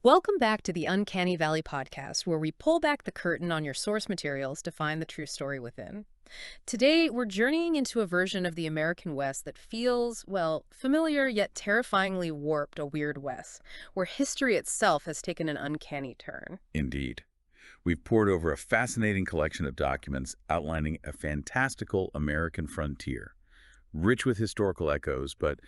Welcome back to the Uncanny Valley podcast, where we pull back the curtain on your source materials to find the true story within. Today, we're journeying into a version of the American West that feels, well, familiar yet terrifyingly warped, a Weird West, where history itself has taken an uncanny turn. Indeed. We've pored over a fascinating collection of documents outlining a fantastical American frontier, rich with historical echoes, but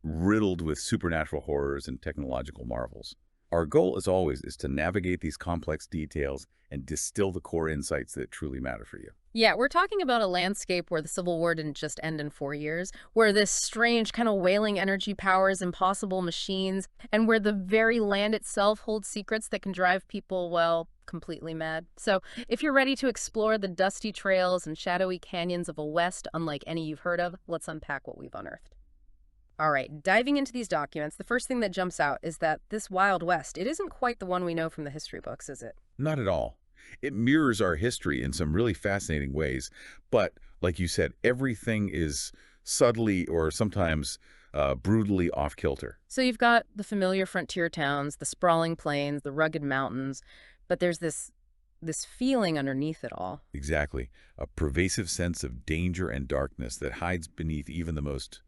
riddled with supernatural horrors and technological marvels. Our goal, as always, is to navigate these complex details and distill the core insights that truly matter for you. Yeah, we're talking about a landscape where the Civil War didn't just end in 4 years, where this strange kind of wailing energy powers impossible machines, and where the very land itself holds secrets that can drive people, well, completely mad. So if you're ready to explore the dusty trails and shadowy canyons of a West unlike any you've heard of, let's unpack what we've unearthed. All right, diving into these documents, the first thing that jumps out is that this Wild West, it isn't quite the one we know from the history books, is it? Not at all. It mirrors our history in some really fascinating ways, but like you said, everything is subtly or sometimes brutally off-kilter. So you've got the familiar frontier towns, the sprawling plains, the rugged mountains, but there's this feeling underneath it all. Exactly. A pervasive sense of danger and darkness that hides beneath even the most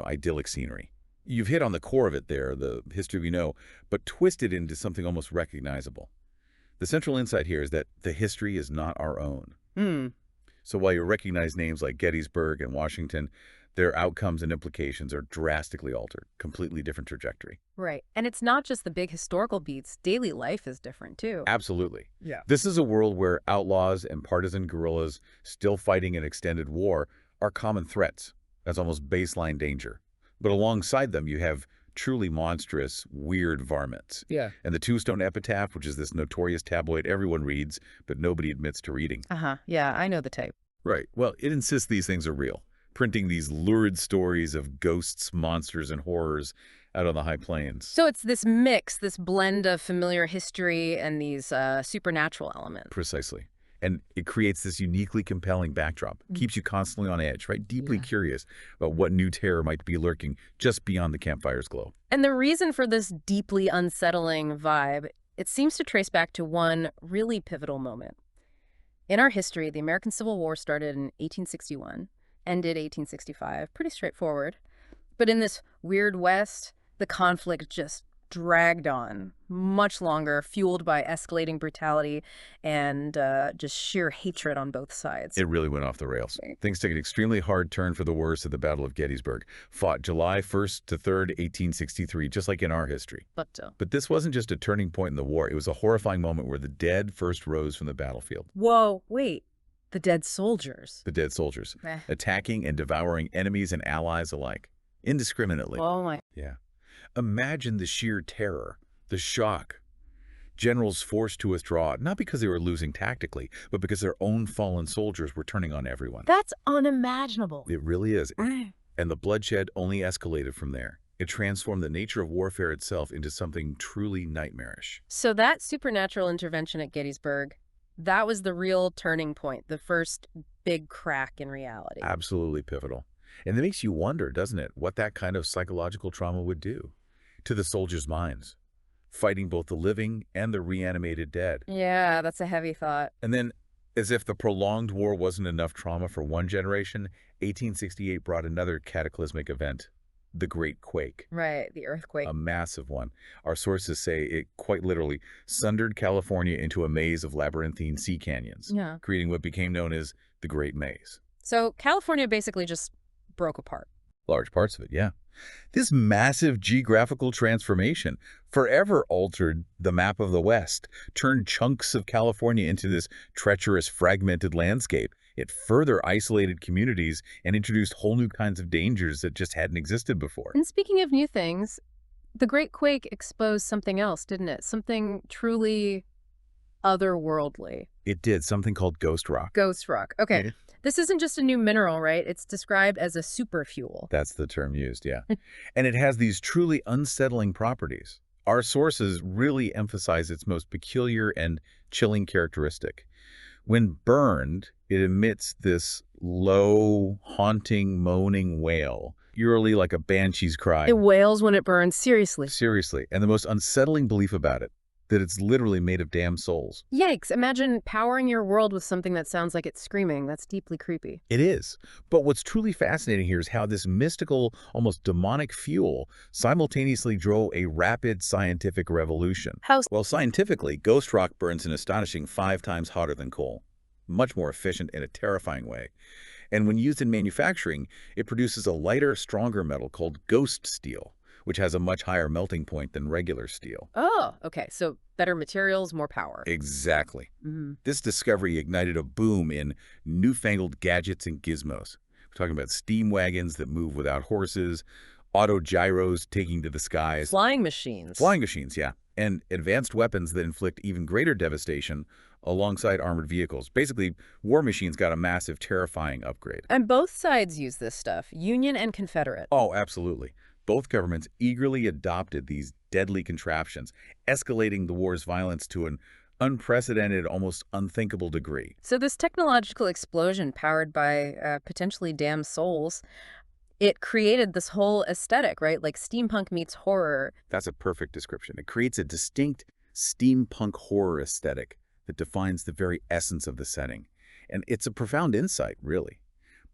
idyllic scenery. You've hit on the core of it there, the history we know, but twisted into something almost recognizable. The central insight here is that the history is not our own. So while you recognize names like Gettysburg and Washington, their outcomes and implications are drastically altered, completely different trajectory. Right. And it's not just the big historical beats. Daily life is different, too. Absolutely. Yeah. This is a world where outlaws and partisan guerrillas still fighting an extended war are common threats. That's almost baseline danger. But alongside them, you have truly monstrous, weird varmints. Yeah. And the Tombstone Epitaph, which is this notorious tabloid everyone reads, but nobody admits to reading. Yeah, I know the type. Right. Well, it insists these things are real, printing these lurid stories of ghosts, monsters, and horrors out on the high plains. So it's this mix, this blend of familiar history and these supernatural elements. Precisely. And it creates this uniquely compelling backdrop. Keeps you constantly on edge, right? Deeply curious about what new terror might be lurking just beyond the campfire's glow. And the reason for this deeply unsettling vibe, it seems to trace back to one really pivotal moment. In our history, the American Civil War started in 1861, ended 1865, pretty straightforward. But in this Weird West, the conflict just dragged on much longer, fueled by escalating brutality and just sheer hatred on both sides. It really went off the rails. Things took an extremely hard turn for the worse at the Battle of Gettysburg, fought July 1st to 3rd, 1863, just like in our history. But this wasn't just a turning point in the war. It was a horrifying moment where the dead first rose from the battlefield. Whoa, wait. The dead soldiers. The dead soldiers, attacking and devouring enemies and allies alike, indiscriminately. Oh, my. Yeah. Imagine the sheer terror, the shock. Generals forced to withdraw, not because they were losing tactically, but because their own fallen soldiers were turning on everyone. That's unimaginable. It really is. And the bloodshed only escalated from there. It transformed the nature of warfare itself into something truly nightmarish. So that supernatural intervention at Gettysburg, that was the real turning point, the first big crack in reality. Absolutely pivotal. And it makes you wonder, doesn't it, what that kind of psychological trauma would do to the soldiers' minds, fighting both the living and the reanimated dead. Yeah, that's a heavy thought. And then, as if the prolonged war wasn't enough trauma for one generation, 1868 brought another cataclysmic event, the Great Quake. Right, the earthquake. A massive one. Our sources say it quite literally sundered California into a maze of labyrinthine sea canyons, creating what became known as the Great Maze. So California basically just broke apart. Large parts of it, yeah. This massive geographical transformation forever altered the map of the West, turned chunks of California into this treacherous, fragmented landscape. It further isolated communities and introduced whole new kinds of dangers that just hadn't existed before. And speaking of new things, the Great Quake exposed something else, didn't it? Something truly otherworldly. It did, something called ghost rock. Ghost rock. Okay. This isn't just a new mineral, right? It's described as a superfuel. That's the term used, yeah. And it has these truly unsettling properties. Our sources really emphasize its most peculiar and chilling characteristic. When burned, it emits this low, haunting, moaning wail eerily like a banshee's cry. It wails when it burns, seriously. Seriously. And the most unsettling belief about it, that it's literally made of damned souls. Yikes, imagine powering your world with something that sounds like it's screaming. That's deeply creepy. It is. But what's truly fascinating here is how this mystical, almost demonic fuel simultaneously drove a rapid scientific revolution. How? Well, scientifically, ghost rock burns an astonishing 5 times hotter than coal. Much more efficient in a terrifying way. And when used in manufacturing, it produces a lighter, stronger metal called ghost steel, which has a much higher melting point than regular steel. Oh, okay. So better materials, more power. Exactly. This discovery ignited a boom in newfangled gadgets and gizmos. We're talking about steam wagons that move without horses, auto-gyros taking to the skies. Flying machines. Flying machines, yeah. And advanced weapons that inflict even greater devastation alongside armored vehicles. Basically, war machines got a massive, terrifying upgrade. And both sides use this stuff, Union and Confederate. Oh, absolutely. Both governments eagerly adopted these deadly contraptions, escalating the war's violence to an unprecedented, almost unthinkable degree. So this technological explosion powered by potentially damned souls, it created this whole aesthetic, right? Like steampunk meets horror. That's a perfect description. It creates a distinct steampunk horror aesthetic that defines the very essence of the setting. And it's a profound insight, really.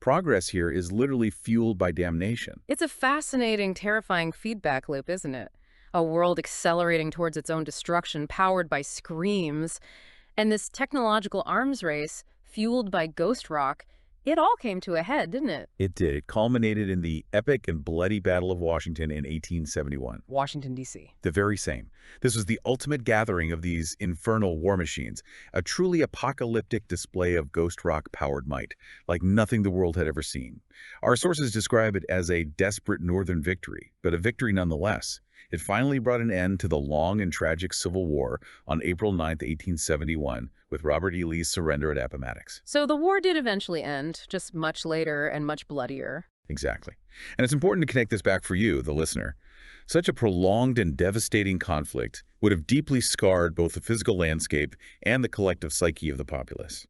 Progress here is literally fueled by damnation. It's a fascinating, terrifying feedback loop, isn't it? A world accelerating towards its own destruction, powered by screams. And this technological arms race, fueled by ghost rock, it all came to a head, didn't it? It did. It culminated in the epic and bloody Battle of Washington in 1871. Washington, D.C. The very same. This was the ultimate gathering of these infernal war machines, a truly apocalyptic display of ghost rock-powered might, like nothing the world had ever seen. Our sources describe it as a desperate northern victory, but a victory nonetheless. It finally brought an end to the long and tragic Civil War on April 9, 1871, with Robert E. Lee's surrender at Appomattox. So the war did eventually end, just much later and much bloodier. Exactly. And it's important to connect this back for you, the listener. Such a prolonged and devastating conflict would have deeply scarred both the physical landscape and the collective psyche of the populace.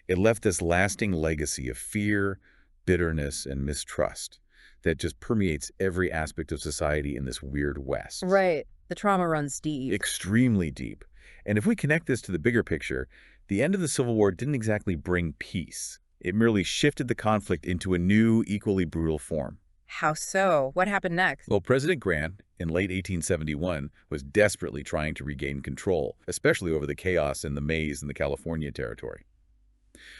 It left this lasting legacy of fear, bitterness, and mistrust that just permeates every aspect of society in this weird West. Right. The trauma runs deep. Extremely deep. And if we connect this to the bigger picture, the end of the Civil War didn't exactly bring peace. It merely shifted the conflict into a new, equally brutal form. How so? What happened next? Well, President Grant, in late 1871, was desperately trying to regain control, especially over the chaos and the maze in the California territory.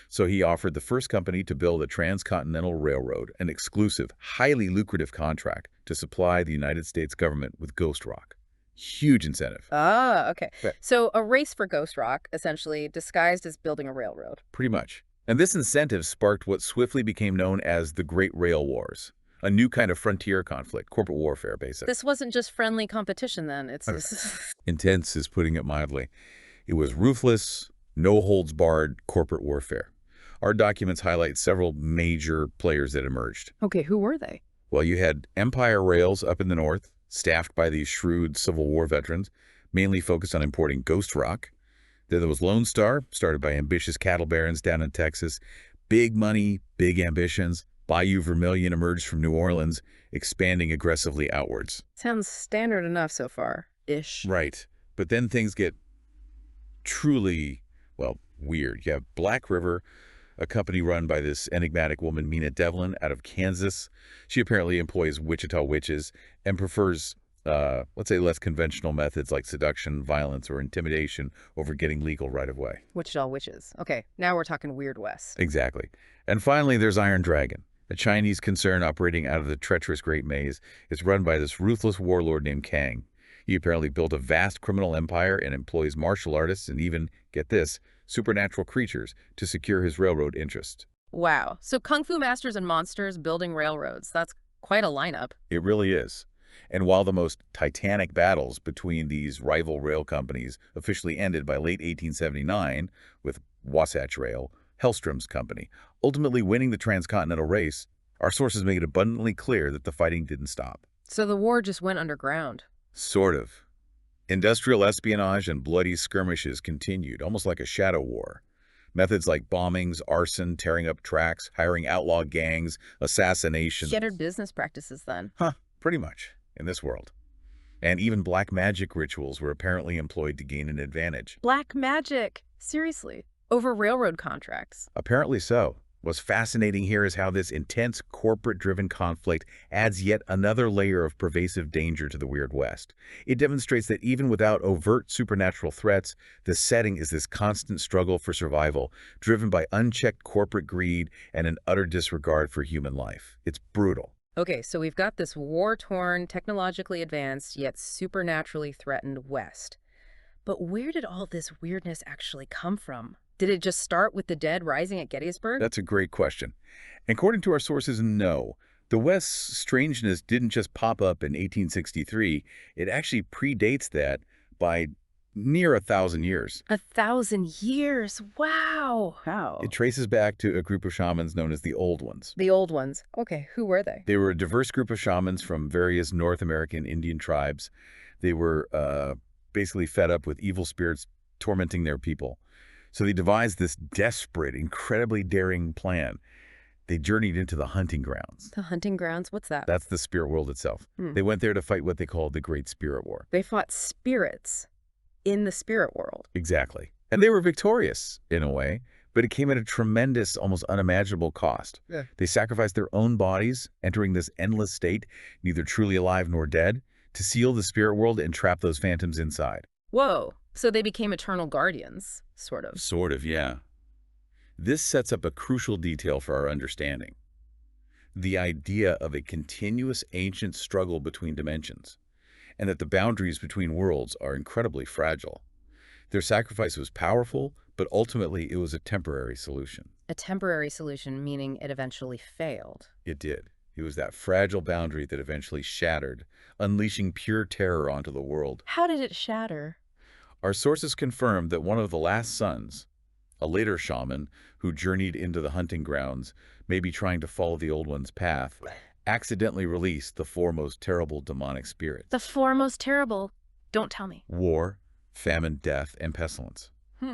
So he offered the first company to build a transcontinental railroad, an exclusive, highly lucrative contract to supply the United States government with ghost rock. Huge incentive. Ah, okay. Yeah. So a race for ghost rock, essentially, disguised as building a railroad. Pretty much. And this incentive sparked what swiftly became known as the Great Rail Wars, a new kind of frontier conflict, corporate warfare, basically. This wasn't just friendly competition then. It's Intense is putting it mildly. It was ruthless, no-holds-barred corporate warfare. Our documents highlight several major players that emerged. Okay, who were they? Well, you had Empire Rails up in the north, staffed by these shrewd Civil War veterans, mainly focused on importing ghost rock. Then there was Lone Star, started by ambitious cattle barons down in Texas. Big money, big ambitions. Bayou Vermilion emerged from New Orleans, expanding aggressively outwards. Sounds standard enough so far. Ish. Right. But then things get truly, well, weird. You have Black River, a company run by this enigmatic woman, Mina Devlin, out of Kansas. She apparently employs Wichita witches and prefers, let's say, less conventional methods like seduction, violence, or intimidation over getting legal right of way. Wichita witches. Okay, now we're talking Weird West. Exactly. And finally, there's Iron Dragon, a Chinese concern operating out of the treacherous Great Maze. It's run by this ruthless warlord named Kang. He apparently built a vast criminal empire and employs martial artists and even, get this, supernatural creatures to secure his railroad interests. Wow. So kung fu masters and monsters building railroads. That's quite a lineup. It really is. And while the most titanic battles between these rival rail companies officially ended by late 1879 with Wasatch Rail, Hellstrom's company, ultimately winning the transcontinental race, our sources make it abundantly clear that the fighting didn't stop. So the war just went underground. Sort of. Industrial espionage and bloody skirmishes continued, almost like a shadow war. Methods like bombings, arson, tearing up tracks, hiring outlaw gangs, assassinations. Standard business practices then. Huh, pretty much, in this world. And even black magic rituals were apparently employed to gain an advantage. Black magic. Seriously. Over railroad contracts. Apparently so. What's fascinating here is how this intense corporate-driven conflict adds yet another layer of pervasive danger to the Weird West. It demonstrates that even without overt supernatural threats, the setting is this constant struggle for survival, driven by unchecked corporate greed and an utter disregard for human life. It's brutal. Okay, so we've got this war-torn, technologically advanced, yet supernaturally threatened West. But where did all this weirdness actually come from? Did it just start with the dead rising at Gettysburg? That's a great question. According to our sources, no. The West's strangeness didn't just pop up in 1863. It actually predates that by near 1,000 years. 1,000 years? Wow. How? It traces back to a group of shamans known as the Old Ones. The old ones. Okay, who were they? They were a diverse group of shamans from various North American Indian tribes. They were basically fed up with evil spirits tormenting their people. So they devised this desperate, incredibly daring plan. They journeyed into the hunting grounds. The hunting grounds? What's that? That's the spirit world itself. They went there to fight what they called the Great Spirit War. They fought spirits in the spirit world. Exactly. And they were victorious, in a way, but it came at a tremendous, almost unimaginable cost. Yeah. They sacrificed their own bodies, entering this endless state, neither truly alive nor dead, to seal the spirit world and trap those phantoms inside. Whoa. So they became eternal guardians, sort of. Sort of, yeah. This sets up a crucial detail for our understanding. The idea of a continuous ancient struggle between dimensions, and that the boundaries between worlds are incredibly fragile. Their sacrifice was powerful, but ultimately it was a temporary solution. A temporary solution, meaning it eventually failed. It did. It was that fragile boundary that eventually shattered, unleashing pure terror onto the world. How did it shatter? Our sources confirmed that one of the last sons, a later shaman who journeyed into the hunting grounds, maybe trying to follow the Old One's path, accidentally released the four most terrible demonic spirits. The four most terrible? Don't tell me. War, famine, death, and pestilence.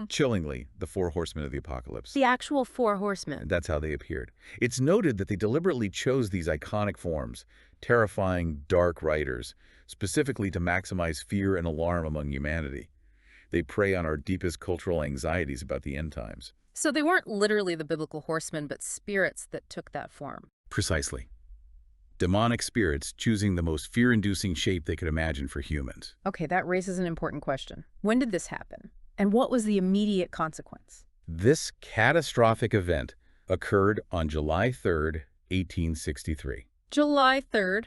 Chillingly, the Four Horsemen of the Apocalypse. The actual Four Horsemen. That's how they appeared. It's noted that they deliberately chose these iconic forms, terrifying, dark riders, specifically to maximize fear and alarm among humanity. They prey on our deepest cultural anxieties about the end times. So they weren't literally the biblical horsemen, but spirits that took that form. Precisely. Demonic spirits choosing the most fear-inducing shape they could imagine for humans. Okay, that raises an important question. When did this happen? And what was the immediate consequence? This catastrophic event occurred on July 3rd, 1863. July 3rd?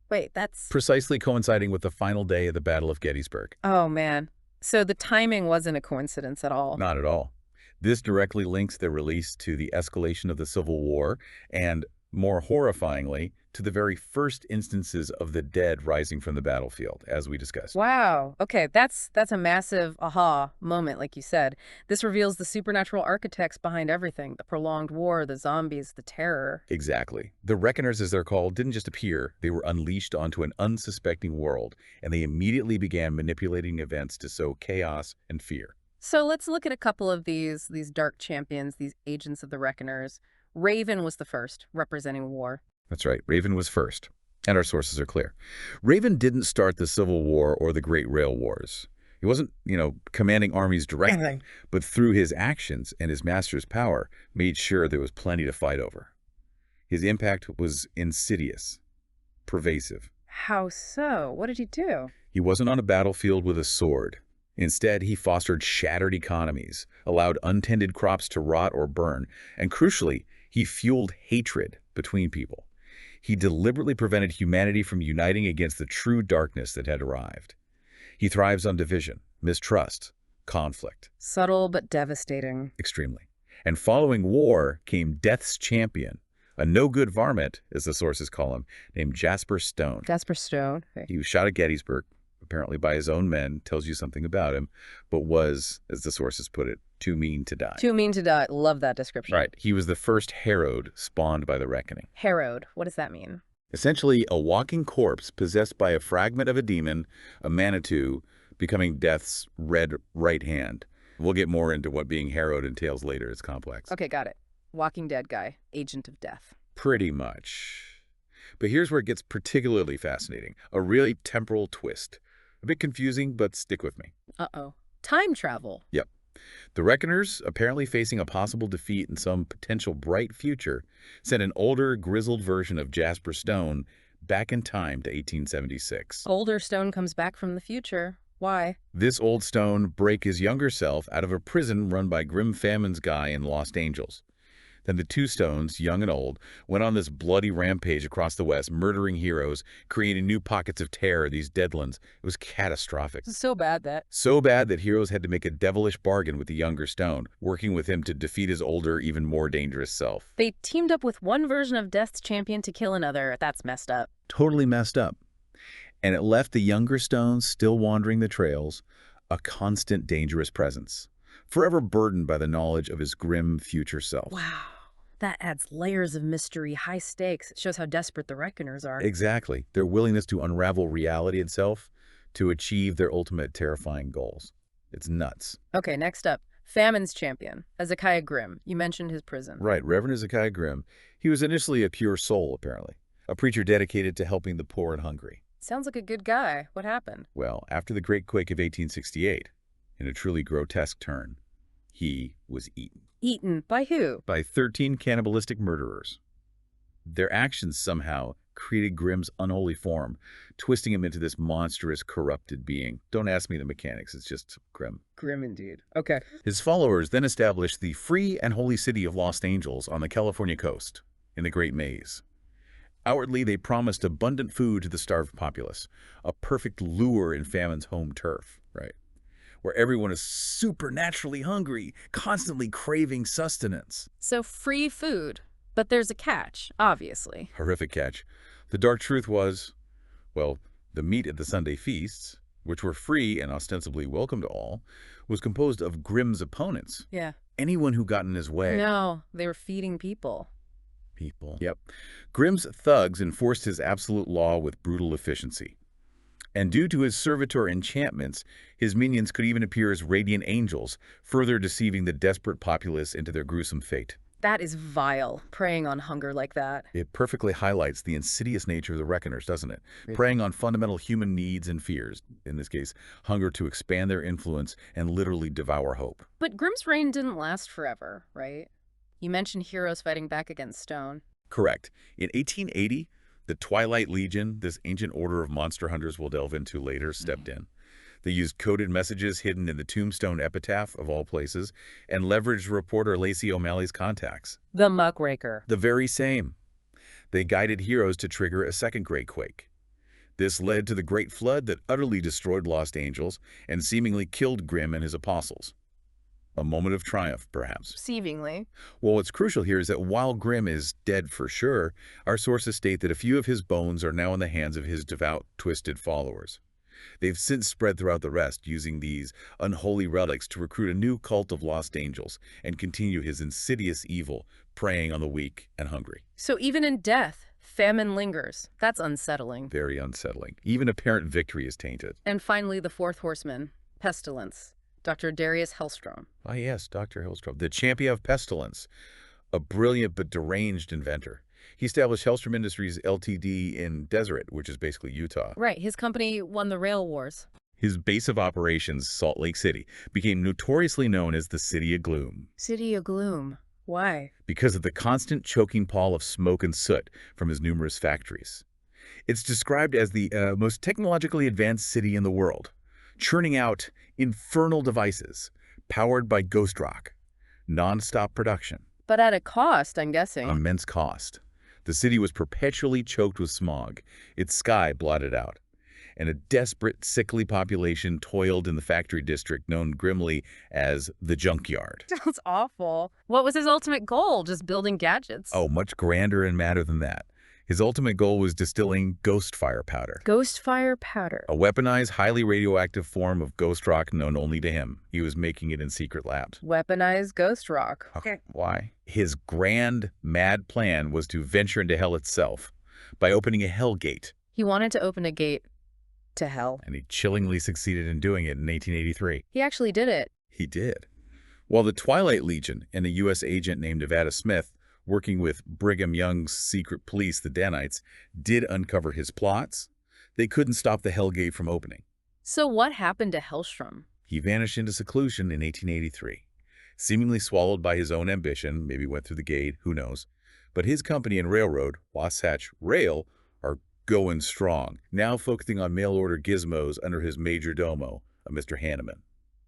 Wait, that's... Precisely coinciding with the final day of the Battle of Gettysburg. Oh, man. So the timing wasn't a coincidence at all. Not at all. This directly links their release to the escalation of the Civil War and, more horrifyingly, to the very first instances of the dead rising from the battlefield, as we discussed. Wow. Okay, that's a massive aha moment, like you said. This reveals the supernatural architects behind everything. The prolonged war, the zombies, the terror. Exactly. The Reckoners, as they're called, didn't just appear. They were unleashed onto an unsuspecting world, and they immediately began manipulating events to sow chaos and fear. So let's look at a couple of these dark champions, these agents of the Reckoners. Raven was the first, representing war. That's right. Raven was first. And our sources are clear. Raven didn't start the Civil War or the Great Rail Wars. He wasn't, commanding armies directly, but through his actions and his master's power, made sure there was plenty to fight over. His impact was insidious, pervasive. How so? What did he do? He wasn't on a battlefield with a sword. Instead, he fostered shattered economies, allowed untended crops to rot or burn, and crucially, he fueled hatred between people. He deliberately prevented humanity from uniting against the true darkness that had arrived. He thrives on division, mistrust, conflict. Subtle but devastating. Extremely. And following war came Death's champion, a no-good varmint, as the sources call him, named Jasper Stone. Jasper Stone. Okay. He was shot at Gettysburg, apparently by his own men, tells you something about him, but was, as the sources put it, too mean to die. Too mean to die. Love that description. Right. He was the first Harrowed spawned by the Reckoning. Harrowed. What does that mean? Essentially, a walking corpse possessed by a fragment of a demon, a manitous, becoming Death's red right hand. We'll get more into what being Harrowed entails later. It's complex. Okay, got it. Walking Dead guy, agent of death. Pretty much. But here's where it gets particularly fascinating. A really temporal twist. A bit confusing, but stick with me. Uh-oh. Time travel. Yep. The Reckoners, apparently facing a possible defeat in some potential bright future, sent an older, grizzled version of Jasper Stone back in time to 1876. Older Stone comes back from the future. Why? This old Stone break his younger self out of a prison run by Grim Famine's guy in Lost Angels. Then the two Stones, young and old, went on this bloody rampage across the West, murdering heroes, creating new pockets of terror, these Deadlands. It was catastrophic. So bad that... So bad that heroes had to make a devilish bargain with the younger Stone, working with him to defeat his older, even more dangerous self. They teamed up with one version of Death's champion to kill another. That's messed up. Totally messed up. And it left the younger Stones still wandering the trails, a constant dangerous presence, forever burdened by the knowledge of his grim future self. Wow. That adds layers of mystery, high stakes. It shows how desperate the Reckoners are. Exactly. Their willingness to unravel reality itself to achieve their ultimate terrifying goals. It's nuts. Okay, next up. Famine's champion, Hezekiah Grimm. You mentioned his prison. Right, Reverend Hezekiah Grimm. He was initially a pure soul, apparently. A preacher dedicated to helping the poor and hungry. Sounds like a good guy. What happened? Well, after the Great Quake of 1868, in a truly grotesque turn, he was eaten. Eaten by who? By 13 cannibalistic murderers. Their actions somehow created Grimm's unholy form, twisting him into this monstrous, corrupted being. Don't ask me the mechanics, it's just grim. Grim indeed. Okay. His followers then established the free and holy city of Lost Angels on the California coast, in the Great Maze. Outwardly, they promised abundant food to the starved populace, a perfect lure in Famine's home turf, right? Where everyone is supernaturally hungry, constantly craving sustenance. So free food. But there's a catch, obviously. Horrific catch. The dark truth was, well, the meat at the Sunday feasts, which were free and ostensibly welcome to all, was composed of Grimm's opponents. Yeah. Anyone who got in his way. No, they were feeding people. People. Yep. Grimm's thugs enforced his absolute law with brutal efficiency. And due to his servitor enchantments, his minions could even appear as radiant angels, further deceiving the desperate populace into their gruesome fate. That is vile, preying on hunger like that. It perfectly highlights the insidious nature of the Reckoners, doesn't it? Preying on fundamental human needs and fears, in this case, hunger to expand their influence and literally devour hope. But Grimm's reign didn't last forever, right? You mentioned heroes fighting back against Stone. Correct. In 1880, the Twilight Legion, this ancient order of monster hunters we'll delve into later, stepped in. They used coded messages hidden in the tombstone epitaph, of all places, and leveraged reporter Lacey O'Malley's contacts. The Muckraker. The very same. They guided heroes to trigger a second Great Quake. This led to the Great Flood that utterly destroyed Lost Angels and seemingly killed Grimm and his apostles. A moment of triumph, perhaps. Seemingly. Well, what's crucial here is that while Grimm is dead for sure, our sources state that a few of his bones are now in the hands of his devout, twisted followers. They've since spread throughout the rest, using these unholy relics to recruit a new cult of Lost Angels and continue his insidious evil, preying on the weak and hungry. So even in death, famine lingers. That's unsettling. Very unsettling. Even apparent victory is tainted. And finally, the fourth horseman, pestilence. Dr. Darius Hellstrom. Ah, yes, Dr. Hellstrom, the champion of pestilence, a brilliant but deranged inventor. He established Hellstrom Industries Ltd. in Deseret, which is basically Utah. Right, his company won the rail wars. His base of operations, Salt Lake City, became notoriously known as the City of Gloom. City of Gloom. Why? Because of the constant choking pall of smoke and soot from his numerous factories. It's described as the most technologically advanced city in the world, churning out infernal devices powered by ghost rock, non-stop production. But at a cost, I'm guessing. Immense cost. The city was perpetually choked with smog, its sky blotted out, and a desperate, sickly population toiled in the factory district known grimly as the junkyard. Sounds awful. What was his ultimate goal? Just building gadgets? Oh, much grander and madder than that. His ultimate goal was distilling ghost fire powder. Ghost fire powder. A weaponized, highly radioactive form of ghost rock known only to him. He was making it in secret labs. Weaponized ghost rock. Okay. Why? His grand, mad plan was to venture into hell itself by opening a hell gate. He wanted to open a gate to hell. And he chillingly succeeded in doing it in 1883. He actually did it. He did. While the Twilight Legion and a U.S. agent named Nevada Smith, working with Brigham Young's secret police, the Danites, did uncover his plots, they couldn't stop the Hellgate from opening. So what happened to Hellstrom? He vanished into seclusion in 1883. Seemingly swallowed by his own ambition, maybe went through the gate, who knows. But his company and railroad, Wasatch Rail, are going strong, now focusing on mail-order gizmos under his major domo, a Mr. Hanneman.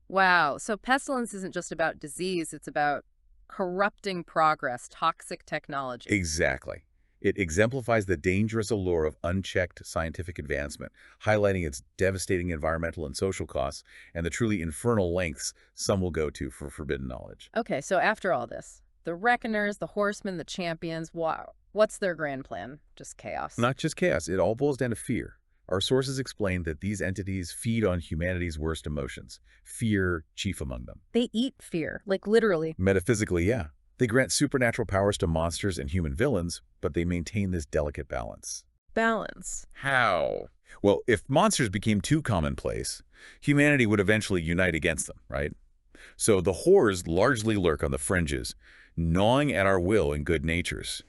Wow, so pestilence isn't just about disease, it's about corrupting progress, toxic technology. Exactly. It exemplifies the dangerous allure of unchecked scientific advancement, highlighting its devastating environmental and social costs and the truly infernal lengths some will go to for forbidden knowledge. Okay, so after all this, the Reckoners, the Horsemen, the Champions, wow, what's their grand plan? Just chaos. Not just chaos, it all boils down to fear. Our sources explain that these entities feed on humanity's worst emotions, fear chief among them. They eat fear, like literally. Metaphysically, yeah. They grant supernatural powers to monsters and human villains, but they maintain this delicate balance. Balance. How? Well, if monsters became too commonplace, humanity would eventually unite against them, right? So the horrors largely lurk on the fringes, gnawing at our will and good natures,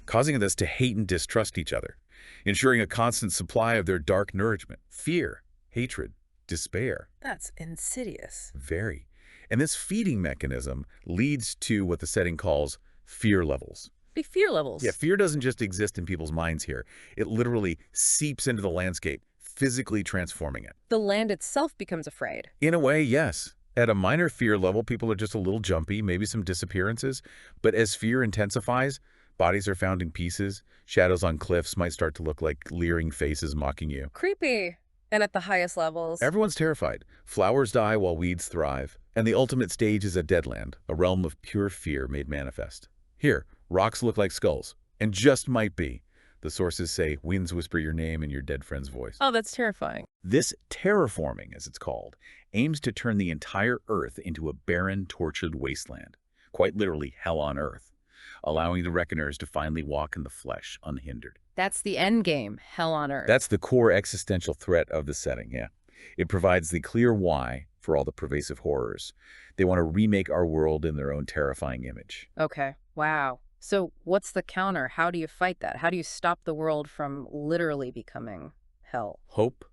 causing us to hate and distrust each other, ensuring a constant supply of their dark nourishment, fear, hatred, despair. That's insidious. Very. And this feeding mechanism leads to what the setting calls fear levels. Big fear levels. Yeah, fear doesn't just exist in people's minds here. It literally seeps into the landscape, physically transforming it. The land itself becomes afraid. In a way, yes. At a minor fear level, people are just a little jumpy, maybe some disappearances. But as fear intensifies, bodies are found in pieces. Shadows on cliffs might start to look like leering faces mocking you. Creepy. And at the highest levels. Everyone's terrified. Flowers die while weeds thrive. And the ultimate stage is a deadland, a realm of pure fear made manifest. Here, rocks look like skulls, and just might be. The sources say winds whisper your name in your dead friend's voice. Oh, that's terrifying. This terraforming, as it's called, aims to turn the entire Earth into a barren, tortured wasteland, quite literally hell on Earth, allowing the Reckoners to finally walk in the flesh unhindered. That's the end game, hell on earth. That's the core existential threat of the setting, yeah. It provides the clear why for all the pervasive horrors. They want to remake our world in their own terrifying image. Okay, wow. So what's the counter? How do you fight that? How do you stop the world from literally becoming hell? Hope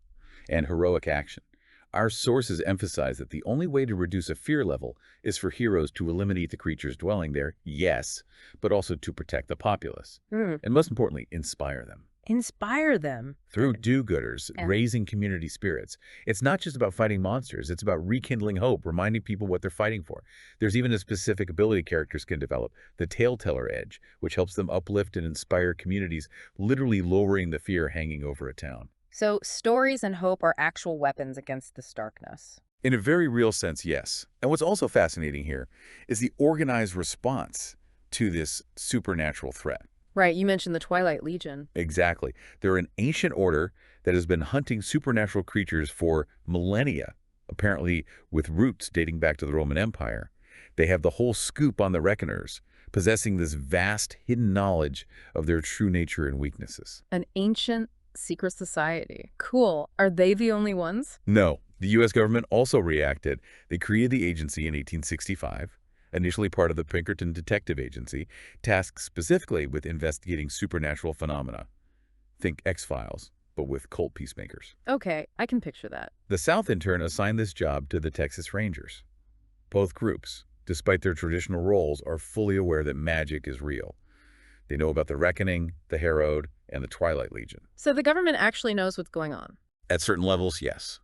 and heroic action. Our sources emphasize that the only way to reduce a fear level is for heroes to eliminate the creatures dwelling there, yes, but also to protect the populace. And most importantly, inspire them. Inspire them. Through do-gooders, Yeah. raising community spirits. It's not just about fighting monsters, it's about rekindling hope, reminding people what they're fighting for. There's even a specific ability characters can develop, the Tale-Teller Edge, which helps them uplift and inspire communities, literally lowering the fear hanging over a town. So stories and hope are actual weapons against this darkness. In a very real sense, yes. And what's also fascinating here is the organized response to this supernatural threat. Right, you mentioned the Twilight Legion. Exactly. They're an ancient order that has been hunting supernatural creatures for millennia, apparently with roots dating back to the Roman Empire. They have the whole scoop on the Reckoners, possessing this vast hidden knowledge of their true nature and weaknesses. An ancient secret society. Cool. Are they the only ones? No, the U.S. government also reacted. They created the agency in 1865, initially part of the Pinkerton Detective Agency, tasked specifically with investigating supernatural phenomena. Think X-Files, but with cult peacemakers. Okay, I can picture that. The South, in turn, assigned this job to the Texas Rangers. Both groups, despite their traditional roles, are fully aware that magic is real. They know about the Reckoning, the Harrowed, and the Twilight Legion. So the government actually knows what's going on. At certain levels, yes.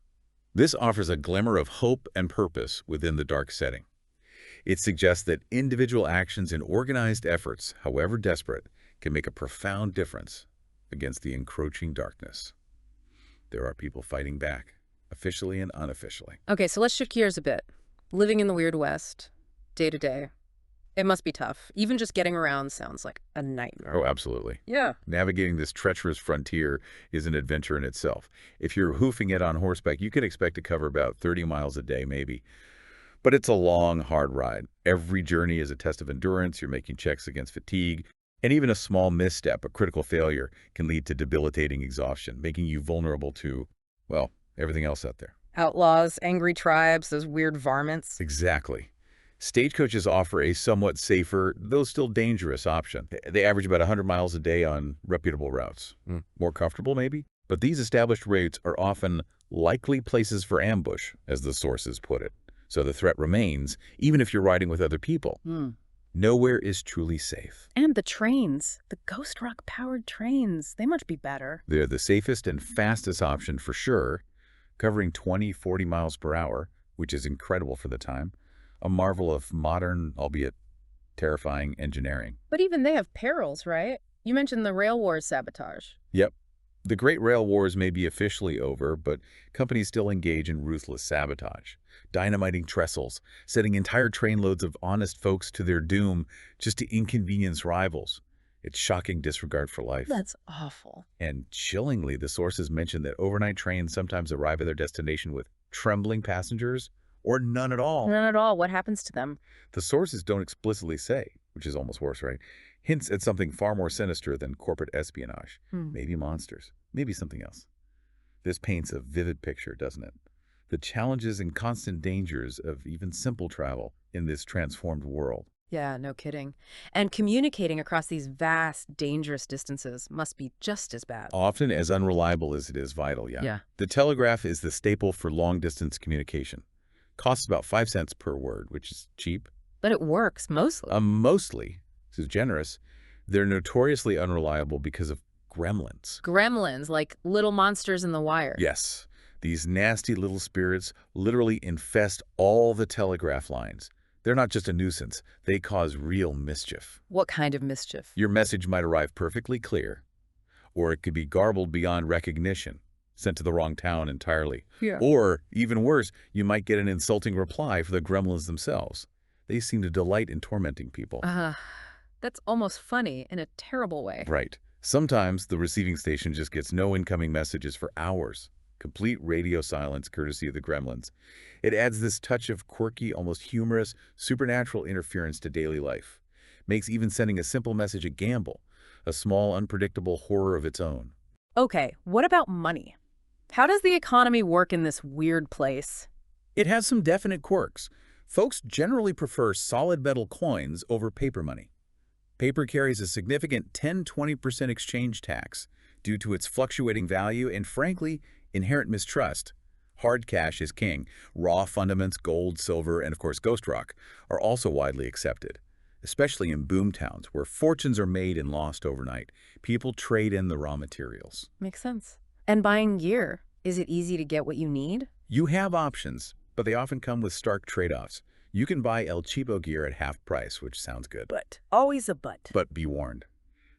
This offers a glimmer of hope and purpose within the dark setting. It suggests that individual actions and organized efforts, however desperate, can make a profound difference against the encroaching darkness. There are people fighting back, officially and unofficially. Okay, so let's shift gears a bit. Living in the Weird West, day to day. It must be tough. Even just getting around sounds like a nightmare. Oh, absolutely. Yeah. Navigating this treacherous frontier is an adventure in itself. If you're hoofing it on horseback, you can expect to cover about 30 miles a day, maybe. But it's a long, hard ride. Every journey is a test of endurance. You're making checks against fatigue. And even a small misstep, a critical failure, can lead to debilitating exhaustion, making you vulnerable to, well, everything else out there. Outlaws, angry tribes, those weird varmints. Exactly. Stagecoaches offer a somewhat safer, though still dangerous option. They average about 100 miles a day on reputable routes. More comfortable, maybe? But these established routes are often likely places for ambush, as the sources put it. So the threat remains, even if you're riding with other people. Nowhere is truly safe. And the trains, the ghost rock-powered trains, they must be better. They're the safest and fastest option for sure, covering 20-40 miles per hour, which is incredible for the time. A marvel of modern, albeit terrifying, engineering. But even they have perils, right? You mentioned the rail wars sabotage. Yep. The Great Rail Wars may be officially over, but companies still engage in ruthless sabotage, dynamiting trestles, setting entire trainloads of honest folks to their doom just to inconvenience rivals. It's shocking disregard for life. That's awful. And chillingly, the sources mention that overnight trains sometimes arrive at their destination with trembling passengers or none at all. None at all. What happens to them? The sources don't explicitly say, which is almost worse, right? Hints at something far more sinister than corporate espionage. Maybe monsters. Maybe something else. This paints a vivid picture, doesn't it? The challenges and constant dangers of even simple travel in this transformed world. Yeah, no kidding. And communicating across these vast, dangerous distances must be just as bad. Often as unreliable as it is vital, yeah. Yeah. The telegraph is the staple for long-distance communication. Costs about 5 cents per word, which is cheap. But it works, mostly. Mostly. This is generous. They're notoriously unreliable because of gremlins. Gremlins, like little monsters in the wire. Yes. These nasty little spirits literally infest all the telegraph lines. They're not just a nuisance. They cause real mischief. What kind of mischief? Your message might arrive perfectly clear, or it could be garbled beyond recognition, sent to the wrong town entirely. Yeah. Or, even worse, you might get an insulting reply for the gremlins themselves. They seem to delight in tormenting people. That's almost funny in a terrible way. Right. Sometimes the receiving station just gets no incoming messages for hours. Complete radio silence courtesy of the gremlins. It adds this touch of quirky, almost humorous, supernatural interference to daily life. Makes even sending a simple message a gamble, a small, unpredictable horror of its own. Okay, what about money? How does the economy work in this weird place? It has some definite quirks. Folks generally prefer solid metal coins over paper money. Paper carries a significant 10–20% exchange tax due to its fluctuating value and, frankly, inherent mistrust. Hard cash is king. Raw fundaments, gold, silver, and of course ghost rock, are also widely accepted, especially in boom towns where fortunes are made and lost overnight. People trade in the raw materials. Makes sense. And buying gear, is it easy to get what you need? You have options, but they often come with stark trade-offs. You can buy El Cheapo gear at half price, which sounds good. But. Always a but. But be warned.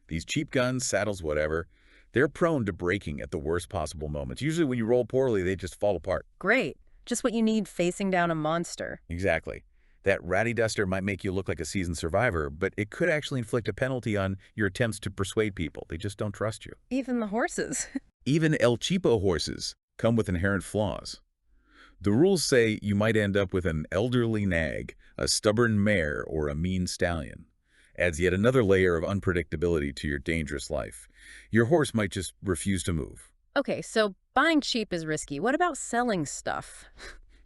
These cheap guns, saddles, whatever, they're prone to breaking at the worst possible moments. Usually when you roll poorly, they just fall apart. Great. Just what you need facing down a monster. Exactly. That ratty duster might make you look like a seasoned survivor, but it could actually inflict a penalty on your attempts to persuade people. They just don't trust you. Even the horses. Even El Cheapo horses come with inherent flaws. The rules say you might end up with an elderly nag, a stubborn mare, or a mean stallion. Adds yet another layer of unpredictability to your dangerous life. Your horse might just refuse to move. Okay, so buying cheap is risky. What about selling stuff?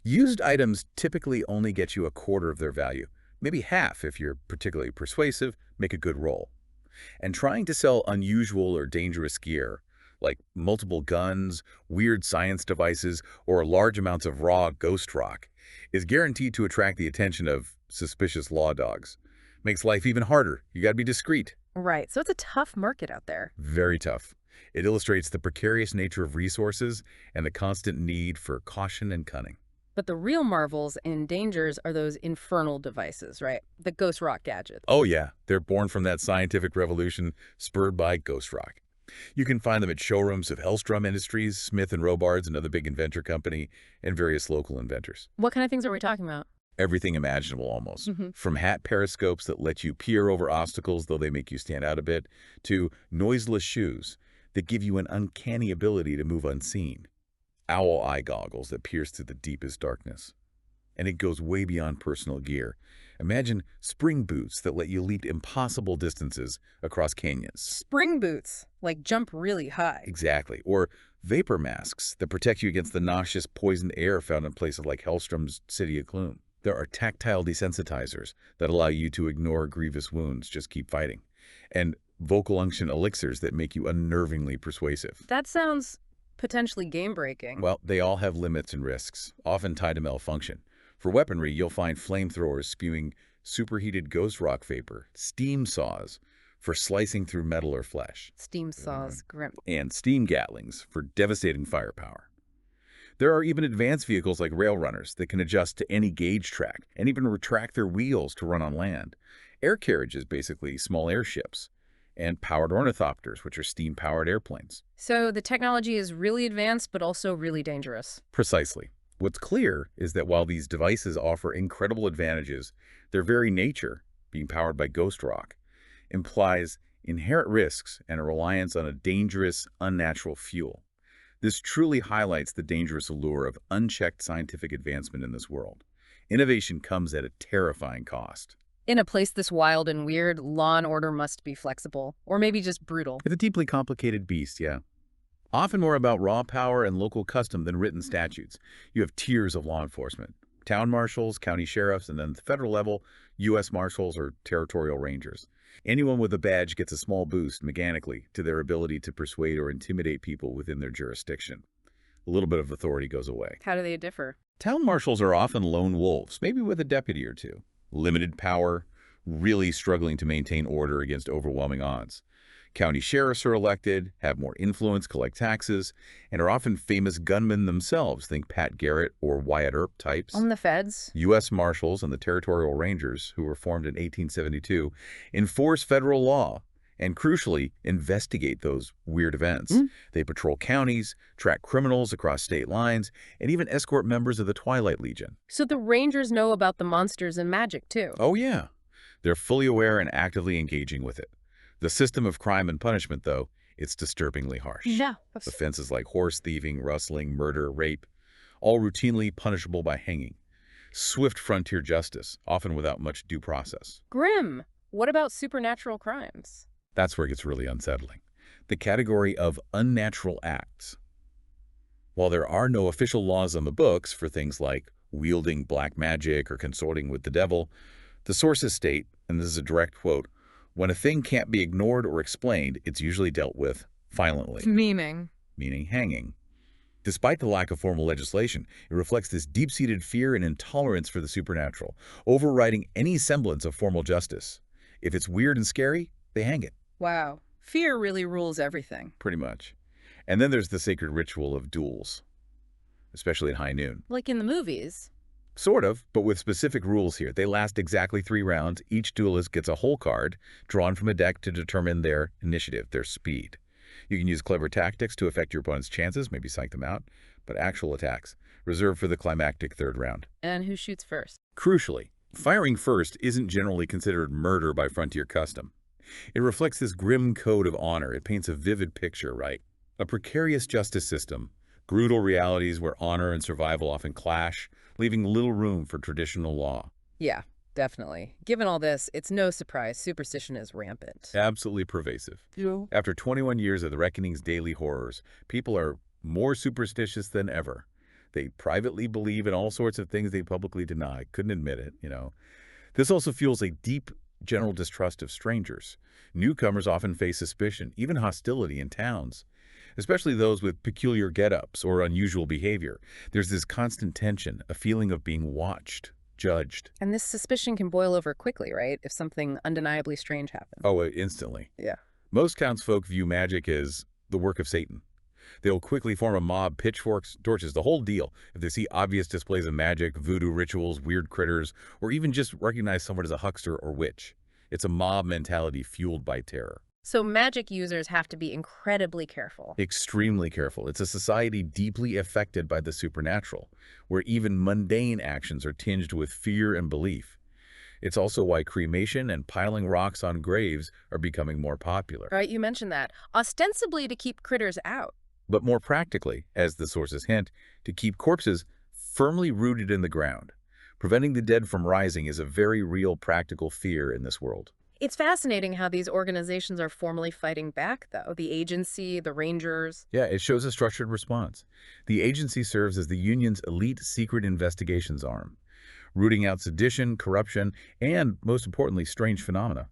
Used items typically only get you a quarter of their value, maybe half if you're particularly persuasive, make a good roll. And trying to sell unusual or dangerous gear, like multiple guns, weird science devices, or large amounts of raw ghost rock, is guaranteed to attract the attention of suspicious law dogs. Makes life even harder. You gotta be discreet. Right, so it's a tough market out there. Very tough. It illustrates the precarious nature of resources and the constant need for caution and cunning. But the real marvels and dangers are those infernal devices, right? The ghost rock gadgets. Oh yeah, they're born from that scientific revolution spurred by ghost rock. You can find them at showrooms of Hellstrom Industries, Smith & Robards, another big inventor company, and various local inventors. What kind of things are we talking about? Everything imaginable almost. From hat periscopes that let you peer over obstacles, though they make you stand out a bit, to noiseless shoes that give you an uncanny ability to move unseen. Owl eye goggles that pierce through the deepest darkness. And it goes way beyond personal gear. Imagine spring boots that let you leap impossible distances across canyons. Spring boots, like jump really high. Exactly. Or vapor masks that protect you against the noxious poisoned air found in places like Hellstrom's City of Gloom. There are tactile desensitizers that allow you to ignore grievous wounds, just keep fighting. And vocal unction elixirs that make you unnervingly persuasive. That sounds potentially game-breaking. Well, they all have limits and risks, often tied to malfunction. For weaponry, you'll find flamethrowers spewing superheated ghost rock vapor, steam saws for slicing through metal or flesh, Steam saws, grim. and steam gatlings for devastating firepower. There are even advanced vehicles like rail runners that can adjust to any gauge track and even retract their wheels to run on land. Air carriages, basically small airships, and powered ornithopters, which are steam-powered airplanes. So the technology is really advanced, but also really dangerous. Precisely. What's clear is that while these devices offer incredible advantages, their very nature, being powered by ghost rock, implies inherent risks and a reliance on a dangerous, unnatural fuel. This truly highlights the dangerous allure of unchecked scientific advancement in this world. Innovation comes at a terrifying cost. In a place this wild and weird, law and order must be flexible, or maybe just brutal. It's a deeply complicated beast, yeah. Often more about raw power and local custom than written statutes. You have tiers of law enforcement: town marshals, county sheriffs, and then at the federal level, U.S. Marshals or territorial rangers. Anyone with a badge gets a small boost, mechanically, to their ability to persuade or intimidate people within their jurisdiction. A little bit of authority goes away. How do they differ? Town marshals are often lone wolves, maybe with a deputy or two. Limited power, really struggling to maintain order against overwhelming odds. County sheriffs are elected, have more influence, collect taxes, and are often famous gunmen themselves. Think Pat Garrett or Wyatt Earp types. On the feds? U.S. Marshals and the Territorial Rangers, who were formed in 1872, enforce federal law and, crucially, investigate those weird events. They patrol counties, track criminals across state lines, and even escort members of the Twilight Legion. So the Rangers know about the monsters and magic, too. Oh, yeah. They're fully aware and actively engaging with it. The system of crime and punishment, though, it's disturbingly harsh. Yeah. Offenses like horse thieving, rustling, murder, rape, all routinely punishable by hanging. Swift frontier justice, often without much due process. Grim. What about supernatural crimes? That's where it gets really unsettling. The category of unnatural acts. While there are no official laws on the books for things like wielding black magic or consorting with the devil, the sources state, and this is a direct quote, "When a thing can't be ignored or explained, it's usually dealt with violently." Meaning Hanging. Despite the lack of formal legislation, it reflects this deep-seated fear and intolerance for the supernatural, overriding any semblance of formal justice. If it's weird and scary, they hang it. Wow. Fear really rules everything. Pretty much. And then there's the sacred ritual of duels, especially at high noon. Like in the movies. Sort of, but with specific rules here. They last exactly 3 rounds. Each duelist gets a whole card drawn from a deck to determine their initiative, their speed. You can use clever tactics to affect your opponent's chances, maybe psych them out, but actual attacks, reserved for the climactic 3rd round. And who shoots first? Crucially, firing first isn't generally considered murder by frontier custom. It reflects this grim code of honor. It paints a vivid picture, right? A precarious justice system, brutal realities where honor and survival often clash, leaving little room for traditional law. Yeah, definitely. Given all this, it's no surprise superstition is rampant. Absolutely pervasive. Yeah. After 21 years of the Reckoning's daily horrors, people are more superstitious than ever. They privately believe in all sorts of things they publicly deny. Couldn't admit it, you know. This also fuels a deep general distrust of strangers. Newcomers often face suspicion, even hostility in towns, especially those with peculiar get-ups or unusual behavior. There's this constant tension, a feeling of being watched, judged. And this suspicion can boil over quickly, right? If something undeniably strange happens. Oh, instantly. Yeah. Most townsfolk view magic as the work of Satan. They'll quickly form a mob, pitchforks, torches, the whole deal, if they see obvious displays of magic, voodoo rituals, weird critters, or even just recognize someone as a huckster or witch. It's a mob mentality fueled by terror. So magic users have to be incredibly careful. Extremely careful. It's a society deeply affected by the supernatural, where even mundane actions are tinged with fear and belief. It's also why cremation and piling rocks on graves are becoming more popular. Right, you mentioned that. Ostensibly to keep critters out. But more practically, as the sources hint, to keep corpses firmly rooted in the ground. Preventing the dead from rising is a very real practical fear in this world. It's fascinating how these organizations are formally fighting back, though. The agency, the rangers. Yeah, it shows a structured response. The agency serves as the Union's elite secret investigations arm, rooting out sedition, corruption, and, most importantly, strange phenomena.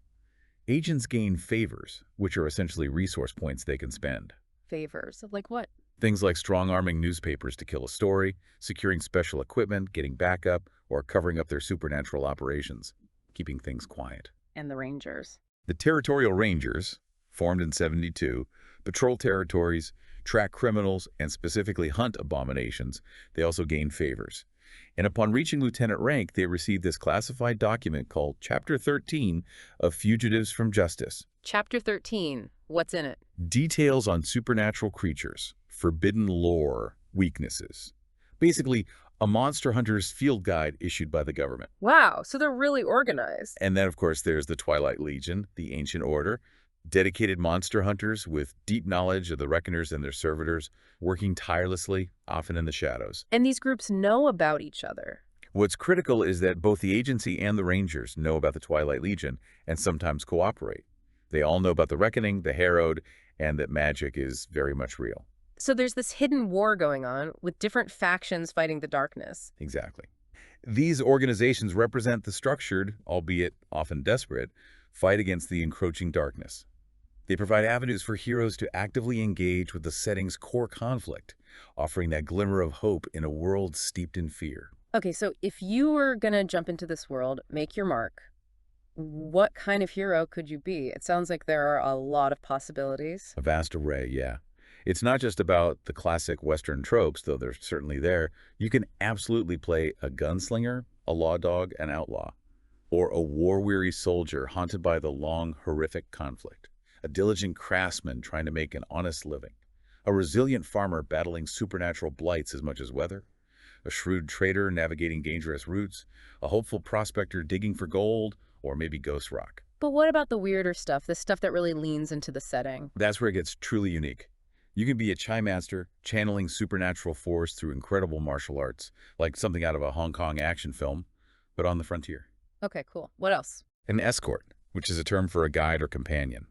Agents gain favors, which are essentially resource points they can spend. Favors. Like what? Things like strong-arming newspapers to kill a story, securing special equipment, getting backup, or covering up their supernatural operations, keeping things quiet. And the rangers. The Territorial Rangers, formed in '72, patrol territories, track criminals, and specifically hunt abominations. They also gain favors. And upon reaching lieutenant rank, they receive this classified document called Chapter 13 of Fugitives from Justice. Chapter 13. What's in it? Details on supernatural creatures, forbidden lore, weaknesses. Basically, a monster hunter's field guide issued by the government. Wow, so they're really organized. And then, of course, there's the Twilight Legion, the Ancient Order, dedicated monster hunters with deep knowledge of the Reckoners and their servitors, working tirelessly, often in the shadows. And these groups know about each other. What's critical is that both the agency and the Rangers know about the Twilight Legion and sometimes cooperate. They all know about the Reckoning, the Harrowed, and that magic is very much real. So there's this hidden war going on with different factions fighting the darkness. Exactly. These organizations represent the structured, albeit often desperate, fight against the encroaching darkness. They provide avenues for heroes to actively engage with the setting's core conflict, offering that glimmer of hope in a world steeped in fear. Okay, so if you were going to jump into this world, make your mark, what kind of hero could you be? It sounds like there are a lot of possibilities. A vast array, yeah. It's not just about the classic Western tropes, though they're certainly there. You can absolutely play a gunslinger, a law dog, an outlaw, or a war-weary soldier haunted by the long, horrific conflict, a diligent craftsman trying to make an honest living, a resilient farmer battling supernatural blights as much as weather, a shrewd trader navigating dangerous routes, a hopeful prospector digging for gold, or maybe ghost rock. But what about the weirder stuff, the stuff that really leans into the setting? That's where it gets truly unique. You can be a Chai master, channeling supernatural force through incredible martial arts, like something out of a Hong Kong action film, but on the frontier. Okay, cool. What else? An escort, which is a term for a guide or companion.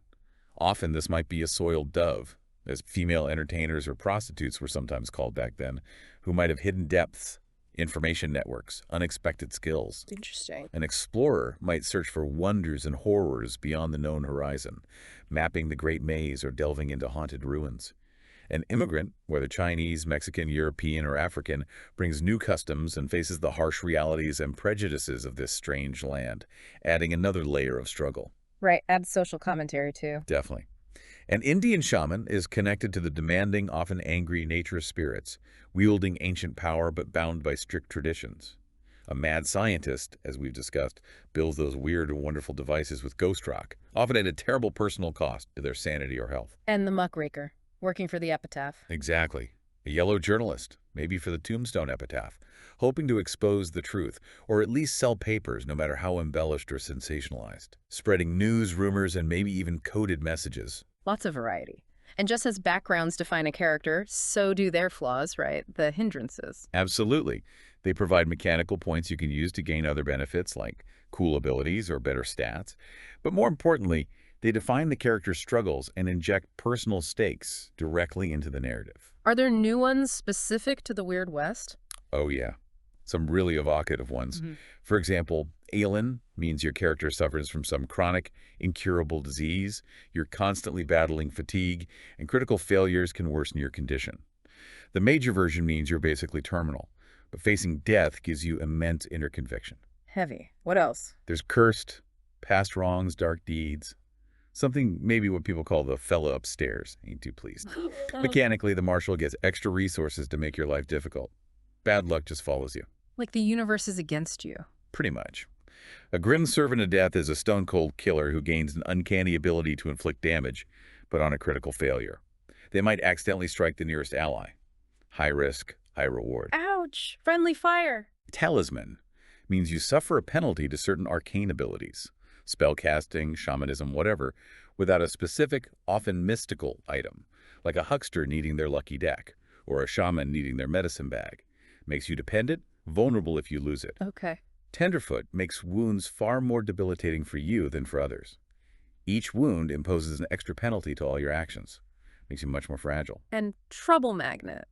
Often this might be a soiled dove, as female entertainers or prostitutes were sometimes called back then, who might have hidden depths, information networks, unexpected skills. Interesting. An explorer might search for wonders and horrors beyond the known horizon, mapping the Great Maze or delving into haunted ruins. An immigrant, whether Chinese, Mexican, European, or African, brings new customs and faces the harsh realities and prejudices of this strange land, adding another layer of struggle. Right, add social commentary too. Definitely. An Indian shaman is connected to the demanding, often angry nature spirits, wielding ancient power but bound by strict traditions. A mad scientist, as we've discussed, builds those weird and wonderful devices with ghost rock, often at a terrible personal cost to their sanity or health. And the muckraker, working for the epitaph. Exactly. A yellow journalist, maybe for the tombstone epitaph, hoping to expose the truth, or at least sell papers no matter how embellished or sensationalized, spreading news, rumors, and maybe even coded messages. Lots of variety. And just as backgrounds define a character, so do their flaws, right? The hindrances. Absolutely. They provide mechanical points you can use to gain other benefits like cool abilities or better stats. But more importantly, they define the character's struggles and inject personal stakes directly into the narrative. Are there new ones specific to the Weird West? Oh yeah, some really evocative ones. For example, Ailin means your character suffers from some chronic, incurable disease. You're constantly battling fatigue, and critical failures can worsen your condition. The major version means you're basically terminal, but facing death gives you immense inner conviction. Heavy. What else? There's cursed, past wrongs, dark deeds. Something maybe what people call the fella upstairs. Ain't too pleased. Mechanically, the marshal gets extra resources to make your life difficult. Bad luck just follows you. Like the universe is against you. Pretty much. A grim servant of death is a stone-cold killer who gains an uncanny ability to inflict damage, but on a critical failure. They might accidentally strike the nearest ally. High risk, high reward. Ouch! Friendly fire! Talisman means you suffer a penalty to certain arcane abilities, spellcasting, shamanism, whatever, without a specific, often mystical item, like a huckster needing their lucky deck, or a shaman needing their medicine bag. Makes you dependent, vulnerable if you lose it. Okay. Tenderfoot makes wounds far more debilitating for you than for others. Each wound imposes an extra penalty to all your actions. Makes you much more fragile. And trouble magnet.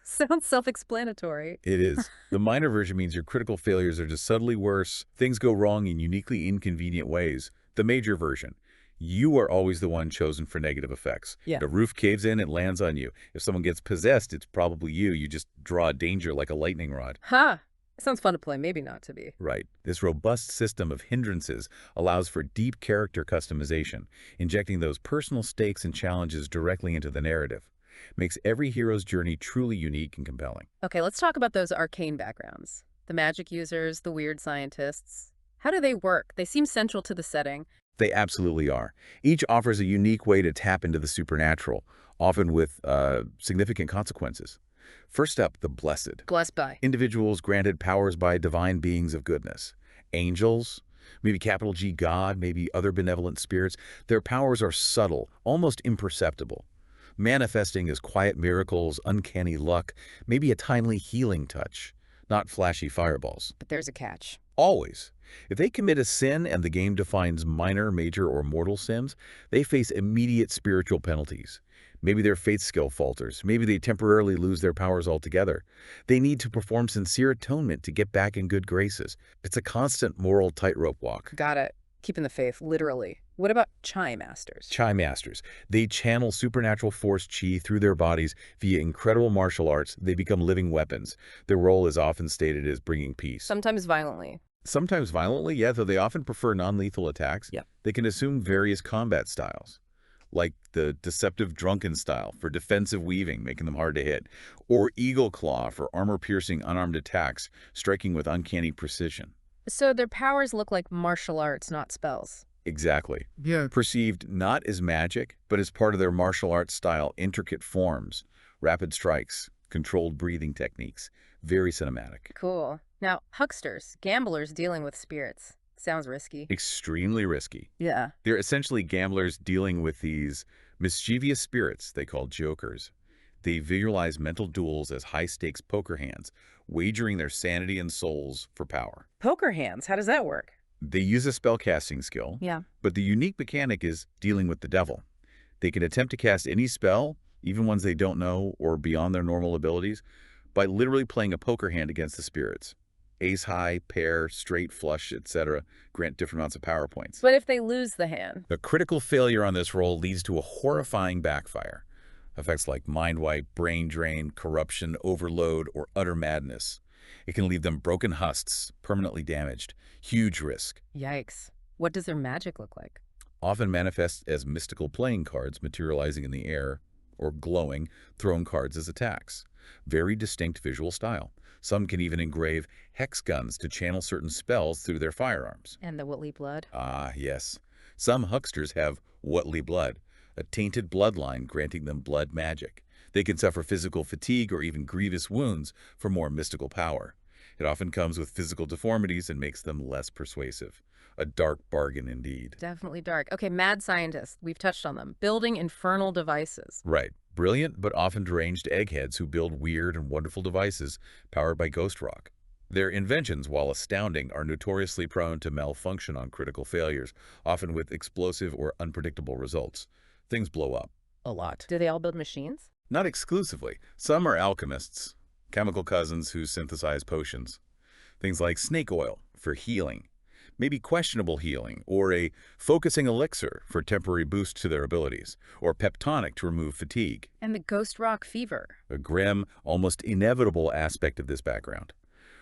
Sounds self-explanatory. It is. The minor version means your critical failures are just subtly worse. Things go wrong in uniquely inconvenient ways. The major version, you are always the one chosen for negative effects. Yeah. The roof caves in, it lands on you. If someone gets possessed, it's probably you. You just draw danger like a lightning rod. Ha! Sounds fun to play, maybe not to be. Right. This robust system of hindrances allows for deep character customization, injecting those personal stakes and challenges directly into the narrative. Makes every hero's journey truly unique and compelling. Okay, let's talk about those arcane backgrounds. The magic users, the weird scientists. How do they work? They seem central to the setting. They absolutely are. Each offers a unique way to tap into the supernatural, often with significant consequences. First up, the blessed. Blessed by. Individuals granted powers by divine beings of goodness. Angels, maybe capital G God, maybe other benevolent spirits. Their powers are subtle, almost imperceptible, manifesting as quiet miracles, uncanny luck, maybe a timely healing touch, not flashy fireballs. But there's a catch. Always. If they commit a sin and the game defines minor, major, or mortal sins, they face immediate spiritual penalties. Maybe their faith skill falters. Maybe they temporarily lose their powers altogether. They need to perform sincere atonement to get back in good graces. It's a constant moral tightrope walk. Got it. Keeping the faith, literally. What about Chai Masters? Chai Masters. They channel supernatural force chi through their bodies via incredible martial arts. They become living weapons. Their role is often stated as bringing peace. Sometimes violently. Sometimes violently, yeah, though they often prefer non-lethal attacks. Yeah. They can assume various combat styles, like the deceptive drunken style for defensive weaving, making them hard to hit, or eagle claw for armor-piercing unarmed attacks, striking with uncanny precision. So their powers look like martial arts, not spells. Exactly. Yeah. Perceived not as magic, but as part of their martial arts style, intricate forms, rapid strikes, controlled breathing techniques. Very cinematic. Cool. Now, hucksters, gamblers dealing with spirits. Sounds risky. Extremely risky. Yeah. They're essentially gamblers dealing with these mischievous spirits they call jokers. They visualize mental duels as high-stakes poker hands, wagering their sanity and souls for power. Poker hands, how does that work? They use a spellcasting skill, Yeah. but the unique mechanic is dealing with the devil. They can attempt to cast any spell, even ones they don't know or beyond their normal abilities, by literally playing a poker hand against the spirits. Ace high, pair, straight, flush, etc. grant different amounts of power points. But if they lose the hand? The critical failure on this roll leads to a horrifying backfire. Effects like mind wipe, brain drain, corruption, overload, or utter madness. It can leave them broken husks, permanently damaged. Huge risk. Yikes. What does their magic look like? Often manifests as mystical playing cards materializing in the air, or glowing, thrown cards as attacks. Very distinct visual style. Some can even engrave hex guns to channel certain spells through their firearms. And the Whitley blood? Ah, yes. Some hucksters have Whitley blood, a tainted bloodline granting them blood magic. They can suffer physical fatigue or even grievous wounds for more mystical power. It often comes with physical deformities and makes them less persuasive. A dark bargain indeed. Definitely dark. Okay, mad scientists. We've touched on them. Building infernal devices. Right. Brilliant but often deranged eggheads who build weird and wonderful devices powered by ghost rock. Their inventions, while astounding, are notoriously prone to malfunction on critical failures, often with explosive or unpredictable results. Things blow up. A lot. Do they all build machines? Not exclusively. Some are alchemists, chemical cousins who synthesize potions. Things like snake oil for healing, maybe questionable healing, or a focusing elixir for temporary boost to their abilities, or peptonic to remove fatigue. And the ghost rock fever. A grim, almost inevitable aspect of this background.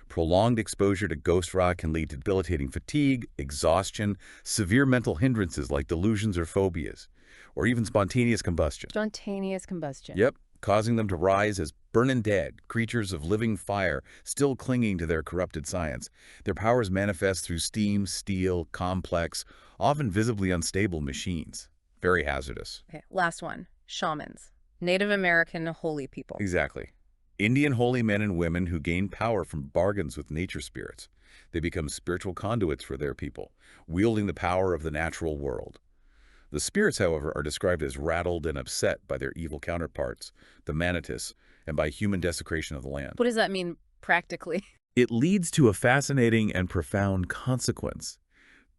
Prolonged exposure to ghost rock can lead to debilitating fatigue, exhaustion, severe mental hindrances like delusions or phobias, or even spontaneous combustion. Spontaneous combustion. Yep, causing them to rise as burning dead, creatures of living fire, still clinging to their corrupted science. Their powers manifest through steam, steel, complex, often visibly unstable machines. Very hazardous. Okay, last one. Shamans. Native American holy people. Exactly. Indian holy men and women who gain power from bargains with nature spirits. They become spiritual conduits for their people, wielding the power of the natural world. The spirits, however, are described as rattled and upset by their evil counterparts, the manitous, and by human desecration of the land. What does that mean practically? It leads to a fascinating and profound consequence.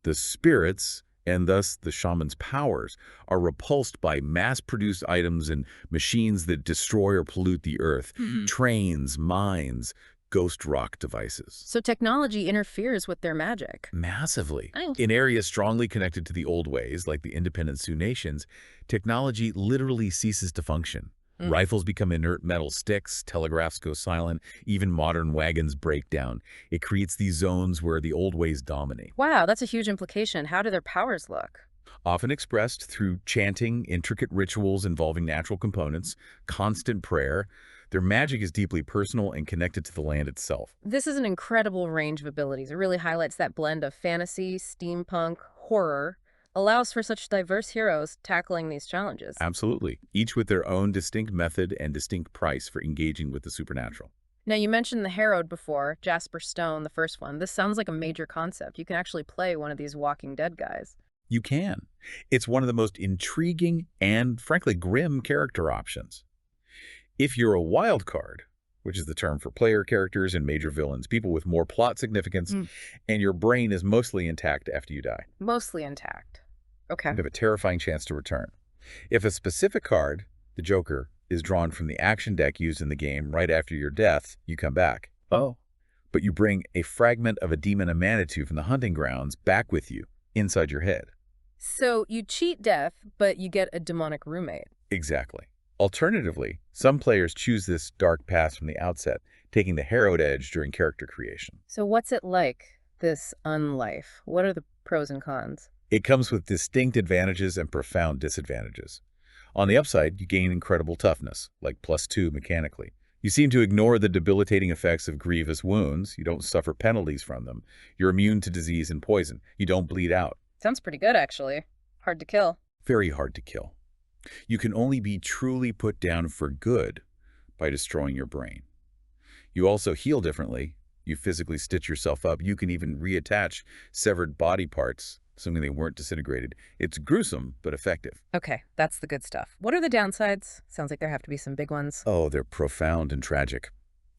The spirits, And thus, the shaman's powers are repulsed by mass-produced items and machines that destroy or pollute the earth. Trains, mines, ghost rock devices. So technology interferes with their magic. Massively. Oh. In areas strongly connected to the old ways, like the independent Sioux nations, technology literally ceases to function. Rifles become inert metal sticks, telegraphs go silent, even modern wagons break down. It creates these zones where the old ways dominate. Wow, that's a huge implication. How do their powers look? Often expressed through chanting, intricate rituals involving natural components, constant prayer. Their magic is deeply personal and connected to the land itself. This is an incredible range of abilities. It really highlights that blend of fantasy, steampunk, horror, allows for such diverse heroes tackling these challenges. Absolutely. Each with their own distinct method and distinct price for engaging with the supernatural. Now, you mentioned the Harrowed before, Jasper Stone, the first one. This sounds like a major concept. You can actually play one of these Walking Dead guys. You can. It's one of the most intriguing and, frankly, grim character options. If you're a wild card, which is the term for player characters and major villains, people with more plot significance, and your brain is mostly intact after you die. Mostly intact. Okay. You have a terrifying chance to return. If a specific card, the Joker, is drawn from the action deck used in the game right after your death, you come back. Oh. But you bring a fragment of a demon and manitou from the hunting grounds back with you, inside your head. So you cheat death, but you get a demonic roommate. Exactly. Alternatively, some players choose this dark path from the outset, taking the Harrowed edge during character creation. So what's it like, this unlife? What are the pros and cons? It comes with distinct advantages and profound disadvantages. On the upside, you gain incredible toughness, like +2 mechanically. You seem to ignore the debilitating effects of grievous wounds. You don't suffer penalties from them. You're immune to disease and poison. You don't bleed out. Sounds pretty good, actually. Hard to kill. Very hard to kill. You can only be truly put down for good by destroying your brain. You also heal differently. You physically stitch yourself up. You can even reattach severed body parts, assuming they weren't disintegrated. It's gruesome, but effective. Okay, that's the good stuff. What are the downsides? Sounds like there have to be some big ones. Oh, they're profound and tragic.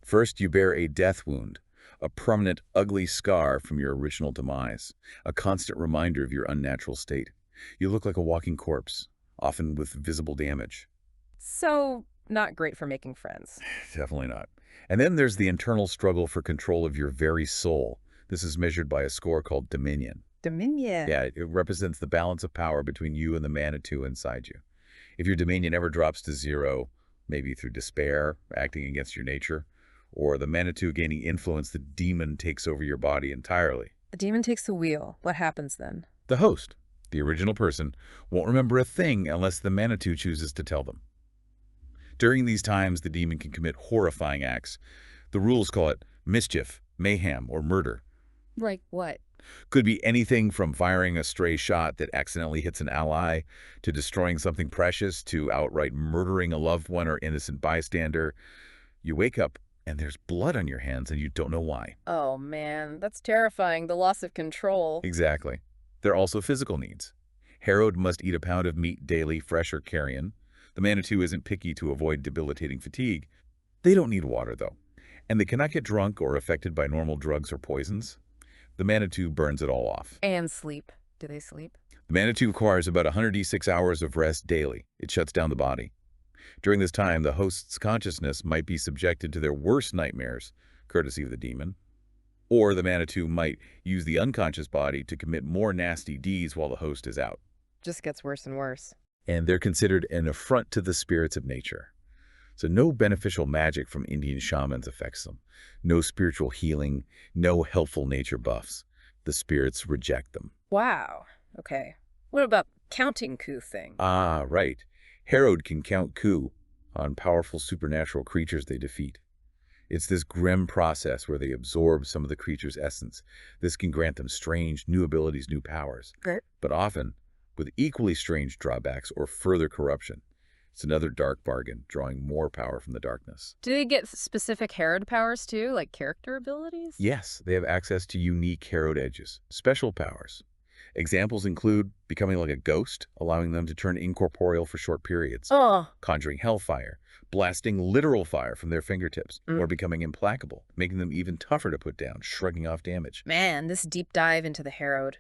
First, you bear a death wound, a permanent, ugly scar from your original demise, a constant reminder of your unnatural state. You look like a walking corpse, often with visible damage. So, not great for making friends. Definitely not. And then there's the internal struggle for control of your very soul. This is measured by a score called Dominion. Dominion. Yeah, it represents the balance of power between you and the manitou inside you. If your Dominion ever drops to 0, maybe through despair, acting against your nature, or the manitou gaining influence, the demon takes over your body entirely. The demon takes the wheel. What happens then? The host, the original person, won't remember a thing unless the manitou chooses to tell them. During these times, the demon can commit horrifying acts. The rules call it mischief, mayhem, or murder. Like what? Could be anything from firing a stray shot that accidentally hits an ally, to destroying something precious, to outright murdering a loved one or innocent bystander. You wake up and there's blood on your hands and you don't know why. Oh man, that's terrifying. The loss of control. Exactly. There are also physical needs. Harrowed must eat a pound of meat daily, fresh or carrion. The manitou isn't picky to avoid debilitating fatigue. They don't need water, though. And they cannot get drunk or affected by normal drugs or poisons. The manitou burns it all off. And sleep. Do they sleep? The manitou requires about 106 hours of rest daily. It shuts down the body. During this time, the host's consciousness might be subjected to their worst nightmares, courtesy of the demon. Or the manitou might use the unconscious body to commit more nasty deeds while the host is out. Just gets worse and worse. And they're considered an affront to the spirits of nature. So no beneficial magic from Indian shamans affects them. No spiritual healing, no helpful nature buffs. The spirits reject them. Wow. Okay. What about counting coup thing? Ah, right. Harrowed can count coup on powerful supernatural creatures they defeat. It's this grim process where they absorb some of the creature's essence. This can grant them strange, new abilities, new powers. Great. But often, with equally strange drawbacks or further corruption. It's another dark bargain, drawing more power from the darkness. Do they get specific Harrowed powers too, like character abilities? Yes, they have access to unique Harrowed edges, special powers. Examples include becoming like a ghost, allowing them to turn incorporeal for short periods, Oh. conjuring hellfire, blasting literal fire from their fingertips, or becoming implacable, making them even tougher to put down, shrugging off damage. Man, this deep dive into the Harrowed.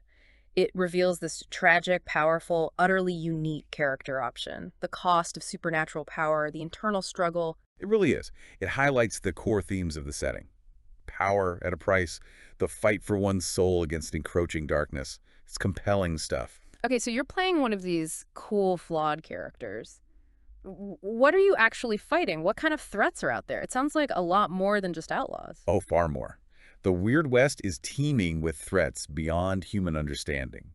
It reveals this tragic, powerful, utterly unique character option. The cost of supernatural power, the internal struggle. It really is. It highlights the core themes of the setting. Power at a price, the fight for one's soul against encroaching darkness. It's compelling stuff. Okay, so you're playing one of these cool, flawed characters. What are you actually fighting? What kind of threats are out there? It sounds like a lot more than just outlaws. Oh, far more. The Weird West is teeming with threats beyond human understanding.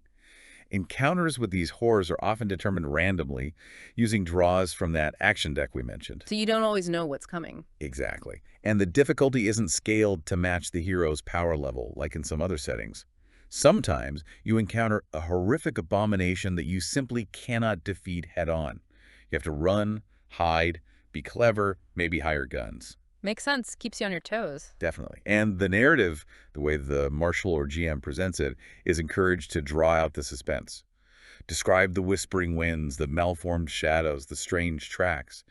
Encounters with these horrors are often determined randomly, using draws from that action deck we mentioned. So you don't always know what's coming. Exactly. And the difficulty isn't scaled to match the hero's power level, like in some other settings. Sometimes you encounter a horrific abomination that you simply cannot defeat head-on. You have to run, hide, be clever, maybe hire guns. Makes sense. Keeps you on your toes. Definitely. And the narrative, the way the marshal or GM presents it, is encouraged to draw out the suspense. Describe the whispering winds, the malformed shadows, the strange tracks.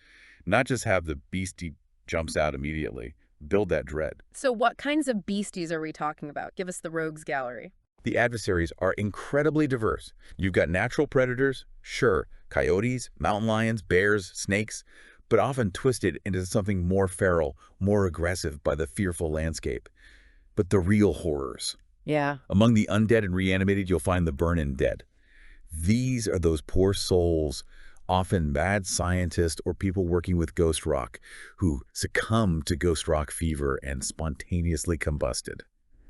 Not just have the beastie jumps out immediately. Build that dread. So what kinds of beasties are we talking about? Give us the rogues gallery. The adversaries are incredibly diverse. You've got natural predators, sure, coyotes, mountain lions, bears, snakes, but often twisted into something more feral, more aggressive by the fearful landscape. But the real horrors. Yeah. Among the undead and reanimated, you'll find the burn-in-dead. These are those poor souls, often mad scientists or people working with ghost rock, who succumb to ghost rock fever and spontaneously combusted.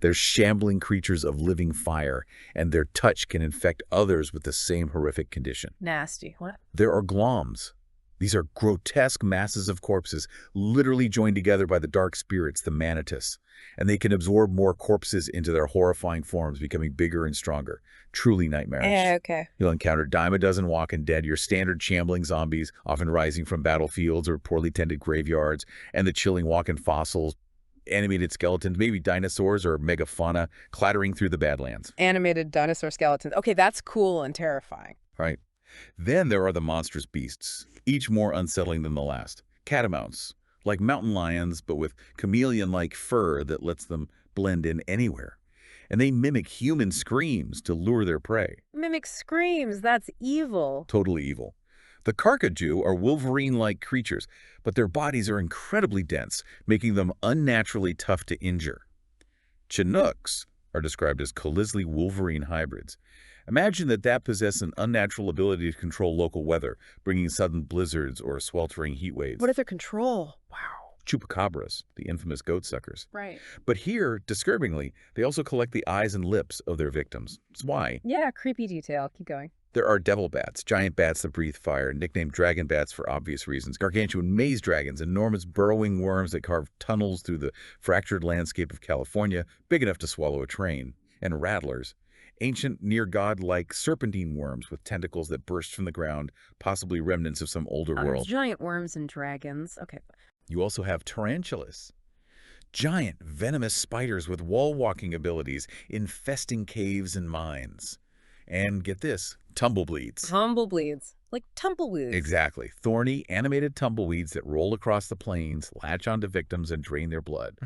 They're shambling creatures of living fire, and their touch can infect others with the same horrific condition. Nasty. What? There are gloms. These are grotesque masses of corpses, literally joined together by the dark spirits, the manitous. And they can absorb more corpses into their horrifying forms, becoming bigger and stronger. Truly nightmarish. Okay. You'll encounter dime a dozen Walkin Dead, your standard shambling zombies, often rising from battlefields or poorly tended graveyards, and the chilling walking fossils, animated skeletons, maybe dinosaurs or megafauna clattering through the Badlands. Animated dinosaur skeletons. Okay, that's cool and terrifying. Right. Then there are the monstrous beasts, each more unsettling than the last. Catamounts, like mountain lions, but with chameleon-like fur that lets them blend in anywhere. And they mimic human screams to lure their prey. Mimic screams. That's evil. Totally evil. The Carcajou are Wolverine-like creatures, but their bodies are incredibly dense, making them unnaturally tough to injure. Chinooks are described as Collisley Wolverine hybrids. Imagine that possess an unnatural ability to control local weather, bringing sudden blizzards or sweltering heat waves. What if they're control? Wow. Chupacabras, the infamous goat suckers. Right. But here, disturbingly, they also collect the eyes and lips of their victims. That's why. Yeah, creepy detail. Keep going. There are devil bats, giant bats that breathe fire, nicknamed dragon bats for obvious reasons, gargantuan maze dragons, enormous burrowing worms that carve tunnels through the fractured landscape of California, big enough to swallow a train, and rattlers, ancient near-god-like serpentine worms with tentacles that burst from the ground, possibly remnants of some older world. Giant worms and dragons. Okay. You also have tarantulas, giant venomous spiders with wall-walking abilities, infesting caves and mines. And get this, tumbleweeds. Tumbleweeds. Like tumbleweeds. Exactly. Thorny, animated tumbleweeds that roll across the plains, latch onto victims, and drain their blood.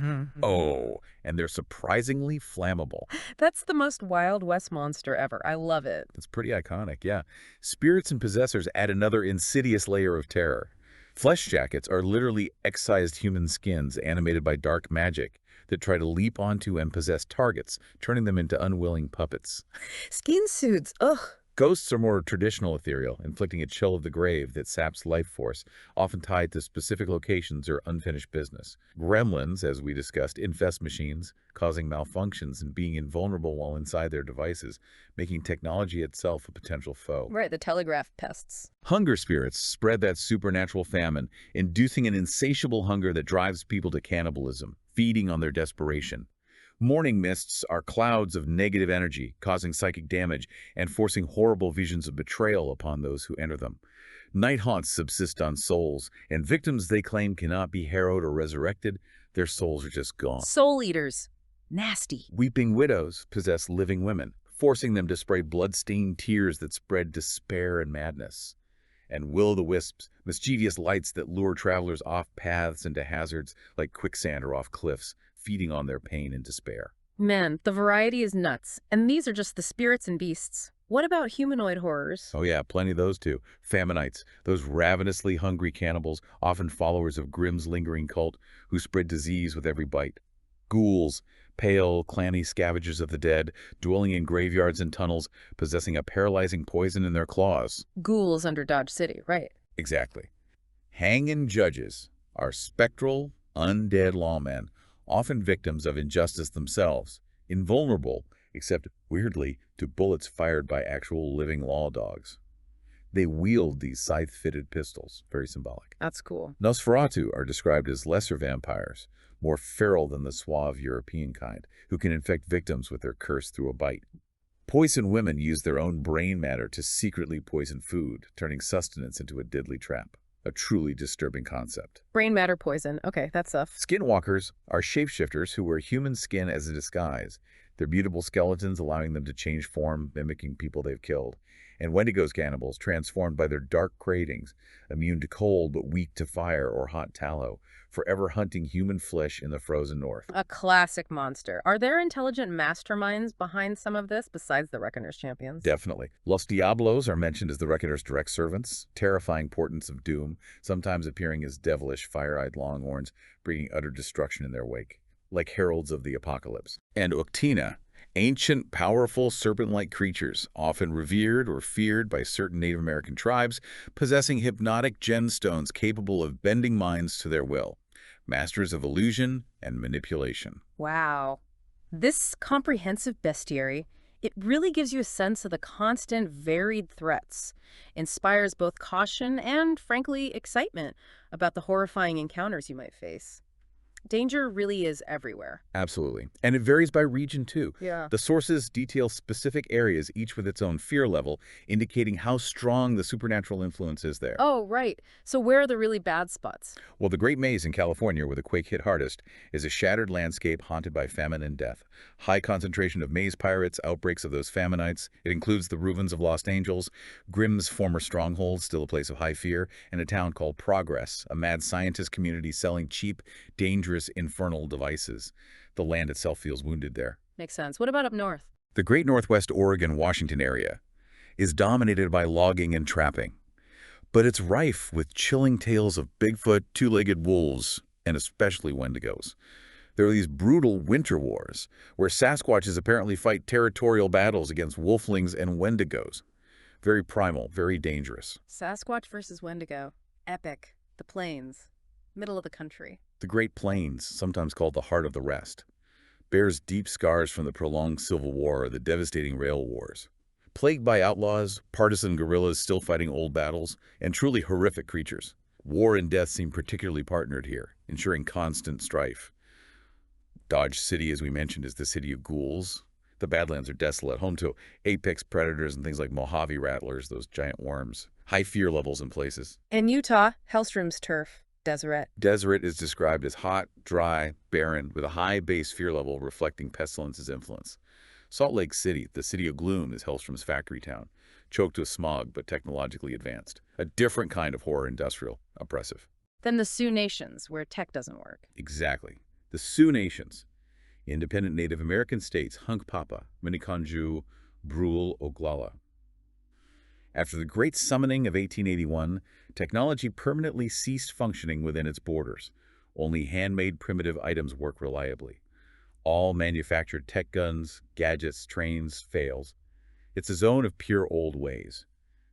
Oh, and they're surprisingly flammable. That's the most Wild West monster ever. I love it. That's pretty iconic, yeah. Spirits and possessors add another insidious layer of terror. Flesh jackets are literally excised human skins animated by dark magic that try to leap onto and possess targets, turning them into unwilling puppets. Skin suits. Ugh. Ghosts are more traditional ethereal, inflicting a chill of the grave that saps life force, often tied to specific locations or unfinished business. Gremlins, as we discussed, infest machines, causing malfunctions and being invulnerable while inside their devices, making technology itself a potential foe. Right, the telegraph pests. Hunger spirits spread that supernatural famine, inducing an insatiable hunger that drives people to cannibalism, feeding on their desperation. Morning mists are clouds of negative energy, causing psychic damage and forcing horrible visions of betrayal upon those who enter them. Night haunts subsist on souls, and victims they claim cannot be harrowed or resurrected. Their souls are just gone. Soul eaters. Nasty. Weeping widows possess living women, forcing them to spray blood-stained tears that spread despair and madness. And will-o'-the-wisps, mischievous lights that lure travelers off paths into hazards like quicksand or off cliffs, feeding on their pain and despair. Man, the variety is nuts. And these are just the spirits and beasts. What about humanoid horrors? Oh yeah, plenty of those too. Faminites, those ravenously hungry cannibals, often followers of Grimm's lingering cult, who spread disease with every bite. Ghouls, pale, clanny scavengers of the dead, dwelling in graveyards and tunnels, possessing a paralyzing poison in their claws. Ghouls under Dodge City, right. Exactly. Hanging judges are spectral, undead lawmen, often victims of injustice themselves, invulnerable, except, weirdly, to bullets fired by actual living law dogs. They wield these scythe-fitted pistols, very symbolic. That's cool. Nosferatu are described as lesser vampires, more feral than the suave European kind, who can infect victims with their curse through a bite. Poison women use their own brain matter to secretly poison food, turning sustenance into a deadly trap. A truly disturbing concept. Brain matter poison. Okay, that's tough. Skinwalkers are shapeshifters who wear human skin as a disguise, their mutable skeletons allowing them to change form, mimicking people they've killed. And Wendigos cannibals, transformed by their dark cravings, immune to cold but weak to fire or hot tallow, forever hunting human flesh in the frozen north. A classic monster. Are there intelligent masterminds behind some of this besides the Reckoner's champions? Definitely. Los Diablos are mentioned as the Reckoner's direct servants, terrifying portents of doom, sometimes appearing as devilish, fire-eyed longhorns, bringing utter destruction in their wake, like heralds of the apocalypse. And Unctainny, ancient, powerful, serpent-like creatures, often revered or feared by certain Native American tribes, possessing hypnotic gemstones capable of bending minds to their will. Masters of illusion and manipulation. Wow. This comprehensive bestiary, it really gives you a sense of the constant, varied threats, inspires both caution and, frankly, excitement about the horrifying encounters you might face. Danger really is everywhere. Absolutely. And it varies by region, too. Yeah. The sources detail specific areas, each with its own fear level, indicating how strong the supernatural influence is there. Oh, right. So where are the really bad spots? Well, the Great Maze in California, where the quake hit hardest, is a shattered landscape haunted by famine and death. High concentration of maze pirates, outbreaks of those faminites. It includes the ruins of Lost Angels, Grimm's former stronghold, still a place of high fear, and a town called Progress, a mad scientist community selling cheap, dangerous infernal devices. The land itself feels wounded there. Makes sense. What about up north? The great Northwest Oregon-Washington area is dominated by logging and trapping, but it's rife with chilling tales of Bigfoot, two-legged wolves, and especially Wendigos. There are these brutal winter wars where Sasquatches apparently fight territorial battles against wolflings and Wendigos. Very primal, very dangerous. Sasquatch versus Wendigo. Epic. The plains. Middle of the country. The Great Plains, sometimes called the heart of the Rest, bears deep scars from the prolonged Civil War or the devastating rail wars. Plagued by outlaws, partisan guerrillas still fighting old battles, and truly horrific creatures. War and death seem particularly partnered here, ensuring constant strife. Dodge City, as we mentioned, is the city of ghouls. The Badlands are desolate, home to apex predators and things like Mojave Rattlers, those giant worms. High fear levels in places. In Utah, Hellstrom's turf. Deseret. Deseret is described as hot, dry, barren, with a high base fear level reflecting pestilence's influence. Salt Lake City, the city of gloom, is Hellstrom's factory town, choked with smog but technologically advanced. A different kind of horror industrial, oppressive. Then the Sioux Nations, where tech doesn't work. Exactly. The Sioux Nations, independent Native American states, Hunkpapa, Minneconjou, Brule, Oglala. After the Great Summoning of 1881, technology permanently ceased functioning within its borders. Only handmade primitive items work reliably. All manufactured tech guns, gadgets, trains, fails. It's a zone of pure old ways.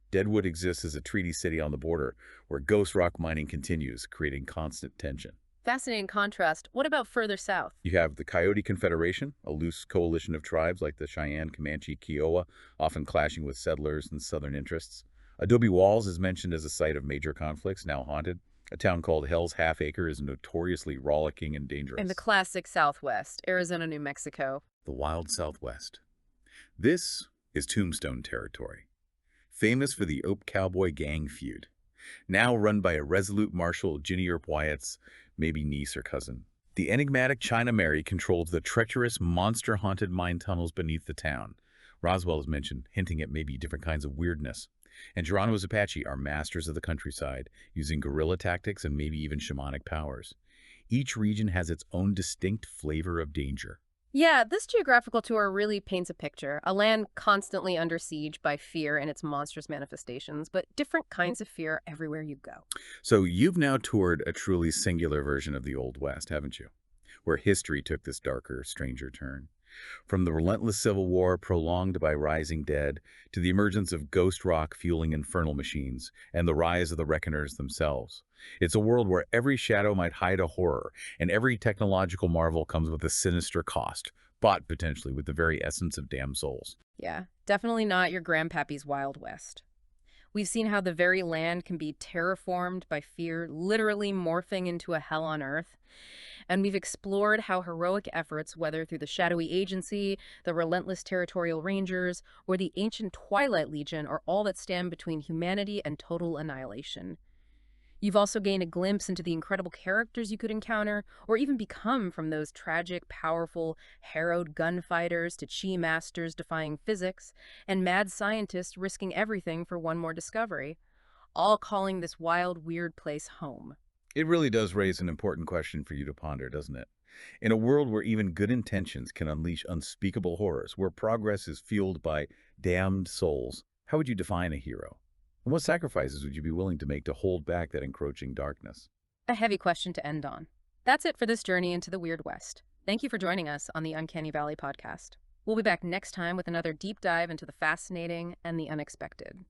Deadwood exists as a treaty city on the border, where ghost rock mining continues, creating constant tension. Fascinating contrast. What about further south? You have the Coyote Confederation, a loose coalition of tribes like the Cheyenne, Comanche, Kiowa, often clashing with settlers and southern interests. Adobe Walls is mentioned as a site of major conflicts, now haunted. A town called Hell's Half Acre is notoriously rollicking and dangerous. In the classic Southwest, Arizona, New Mexico. The wild Southwest. This is Tombstone territory, famous for the Ope Cowboy gang feud, now run by a resolute Marshal Ginny Earp Wyatt's maybe niece or cousin. The enigmatic China Mary controls the treacherous, monster-haunted mine tunnels beneath the town. Roswell is mentioned, hinting at maybe different kinds of weirdness. And Geronimo's Apache are masters of the countryside, using guerrilla tactics and maybe even shamanic powers. Each region has its own distinct flavor of danger. Yeah, this geographical tour really paints a picture. A land constantly under siege by fear and its monstrous manifestations, but different kinds of fear everywhere you go. So you've now toured a truly singular version of the Old West, haven't you? Where history took this darker, stranger turn. From the relentless civil war prolonged by rising dead, to the emergence of ghost rock fueling infernal machines, and the rise of the reckoners themselves. It's a world where every shadow might hide a horror, and every technological marvel comes with a sinister cost, bought potentially with the very essence of damned souls. Yeah, definitely not your grandpappy's Wild West. We've seen how the very land can be terraformed by fear, literally morphing into a hell on earth. And we've explored how heroic efforts, whether through the shadowy agency, the relentless territorial rangers, or the ancient Twilight Legion, are all that stand between humanity and total annihilation. You've also gained a glimpse into the incredible characters you could encounter, or even become, from those tragic, powerful, harrowed gunfighters to chi masters defying physics, and mad scientists risking everything for one more discovery, all calling this wild, weird place home. It really does raise an important question for you to ponder, doesn't it? In a world where even good intentions can unleash unspeakable horrors, where progress is fueled by damned souls, how would you define a hero? And what sacrifices would you be willing to make to hold back that encroaching darkness? A heavy question to end on. That's it for this journey into the Weird West. Thank you for joining us on the Uncanny Valley podcast. We'll be back next time with another deep dive into the fascinating and the unexpected.